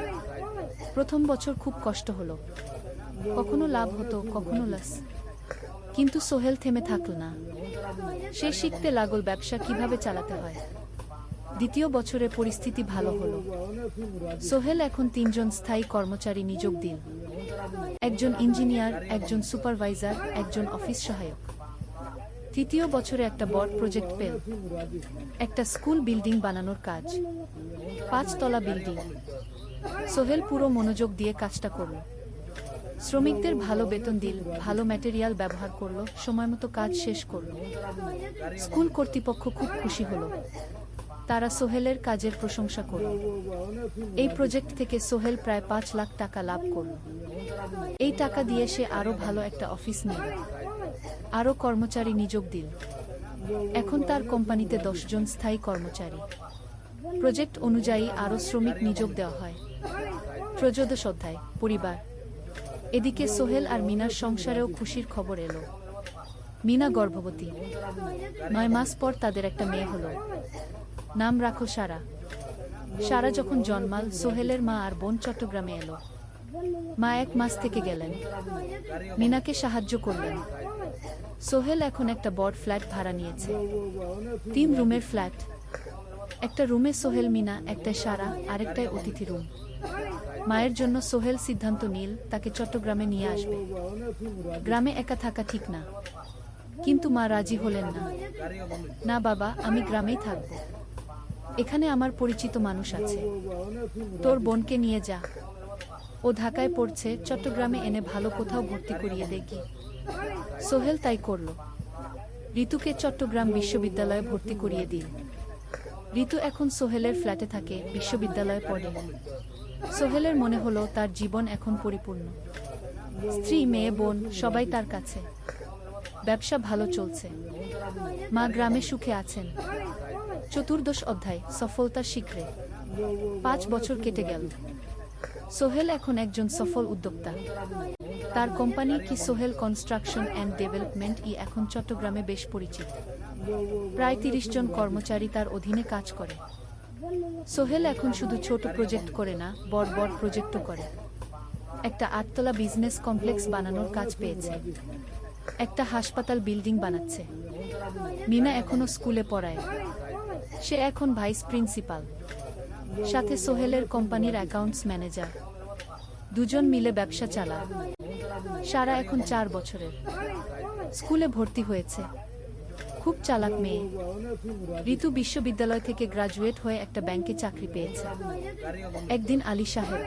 প্রথম বছর খুব কষ্ট হলো, কখনো লাভ হতো, কখনো লস। কিন্তু সোহেল থেমে থাকল না। সে শিখতে লাগল ব্যবসা কিভাবে চালাতে হয়। দ্বিতীয় বছরে পরিস্থিতি ভালো হলো। সোহেল এখন 3 জন স্থায়ী কর্মচারী নিয়োগ দিল। একজন ইঞ্জিনিয়ার, একজন সুপারভাইজার, একজন অফিস সহায়ক। তৃতীয় বছরে একটা বড় প্রজেক্ট পেল, একটা স্কুল বিল্ডিং বানানোর কাজ। 5 তলা বিল্ডিং। সোহেল পুরো মনোযোগ দিয়ে কাজটা করল। শ্রমিকদের ভালো বেতন দিল, ভালো ম্যাটেরিয়াল ব্যবহার করল, সময়মতো কাজ শেষ করল। স্কুল কর্তৃপক্ষ খুব খুশি হলো। তারা সোহেলের কাজের প্রশংসা করল। এই প্রজেক্ট থেকে সোহেল প্রায় 5 লাখ টাকা লাভ করল। এই টাকা দিয়ে সে আরো ভালো একটা অফিস নিল, আরো কর্মচারী নিয়োগ দিল। এখন তার কোম্পানিতে 10 জন স্থায়ী কর্মচারী। প্রজেক্ট অনুযায়ী আরো শ্রমিক নিয়োগ দেওয়া হয়। ত্রয়োদশ অধ্যায়, পরিবার। এদিকে সোহেল আর মিনার সংসারেও খুশির খবর এলো। মিনা গর্ভবতী। 9 মাস পর তাদের একটা মেয়ে হলো। নাম রাখো সারা। সারা যখন জন্মাল, সোহেলের মা আর বোন চট্টগ্রামে এলো। মা 1 মাস থেকে গেলেন। মিনাকে সাহায্য করলেন। সোহেল এখন একটা বড় ফ্ল্যাট ভাড়া নিয়েছে। 3 রুমের ফ্ল্যাট। একটা রুমে সোহেল, মিনা, একটায় সারা, আরেকটায় অতিথি রুম। মায়ের জন্য সোহেল সিদ্ধান্ত নিল তাকে চট্টগ্রামে নিয়ে আসবে। গ্রামে একা থাকা ঠিক না। কিন্তু মা রাজি হলেন না। না বাবা, আমি গ্রামেই থাকব। এখানে আমার পরিচিত মানুষ আছে। তোর বোনকে নিয়ে যা। ও ঢাকায় পড়ছে, চট্টগ্রামে এনে ভালো কোথাও ভর্তি করিয়ে দেখি। সোহেল তাই করল। ঋতুকে চট্টগ্রাম বিশ্ববিদ্যালয়ে ভর্তি করিয়ে দিল। ঋতু এখন সোহেলের ফ্ল্যাটে থাকে, বিশ্ববিদ্যালয়ে পড়ে। সোহেলের মনে হলো তার জীবন এখন পরিপূর্ণ। স্ত্রী, মেয়ে, বোন সবাই তার কাছে। ব্যবসা ভালো চলছে। মা গ্রামে সুখে আছেন। চতুর্দশ অধ্যায়, সফলতার শিখরে। 5 বছর কেটে গেল। সোহেল এখন একজন সফল উদ্যোক্তা। তার কোম্পানি কি সোহেল কনস্ট্রাকশন অ্যান্ড ডেভেলপমেন্ট এখন চট্টগ্রামে বেশ পরিচিত। প্রায় 30 জন কর্মচারী তার অধীনে কাজ করে। সোহেল এখন শুধু ছোট প্রজেক্ট করে না, বড় বড় প্রজেক্টও করে। একটা 8 তলা বিজনেস কমপ্লেক্স বানানোর কাজ পেয়েছে। একটা হাসপাতাল বিল্ডিং বানাচ্ছে। মিনা এখনো স্কুলে পড়ায়। সে এখন ভাইস প্রিন্সিপাল। সাথে সোহেলের কোম্পানির অ্যাকাউন্টস ম্যানেজার। দুজন মিলে ব্যবসা চালায়। সারা এখন 4 বছরের। স্কুলে ভর্তি হয়েছে। খুব চালাক মেয়ে। ঋতু বিশ্ববিদ্যালয় থেকে গ্রাজুয়েট হয়ে একটা ব্যাংকে চাকরি পেয়েছে। একদিন আলী সাহেব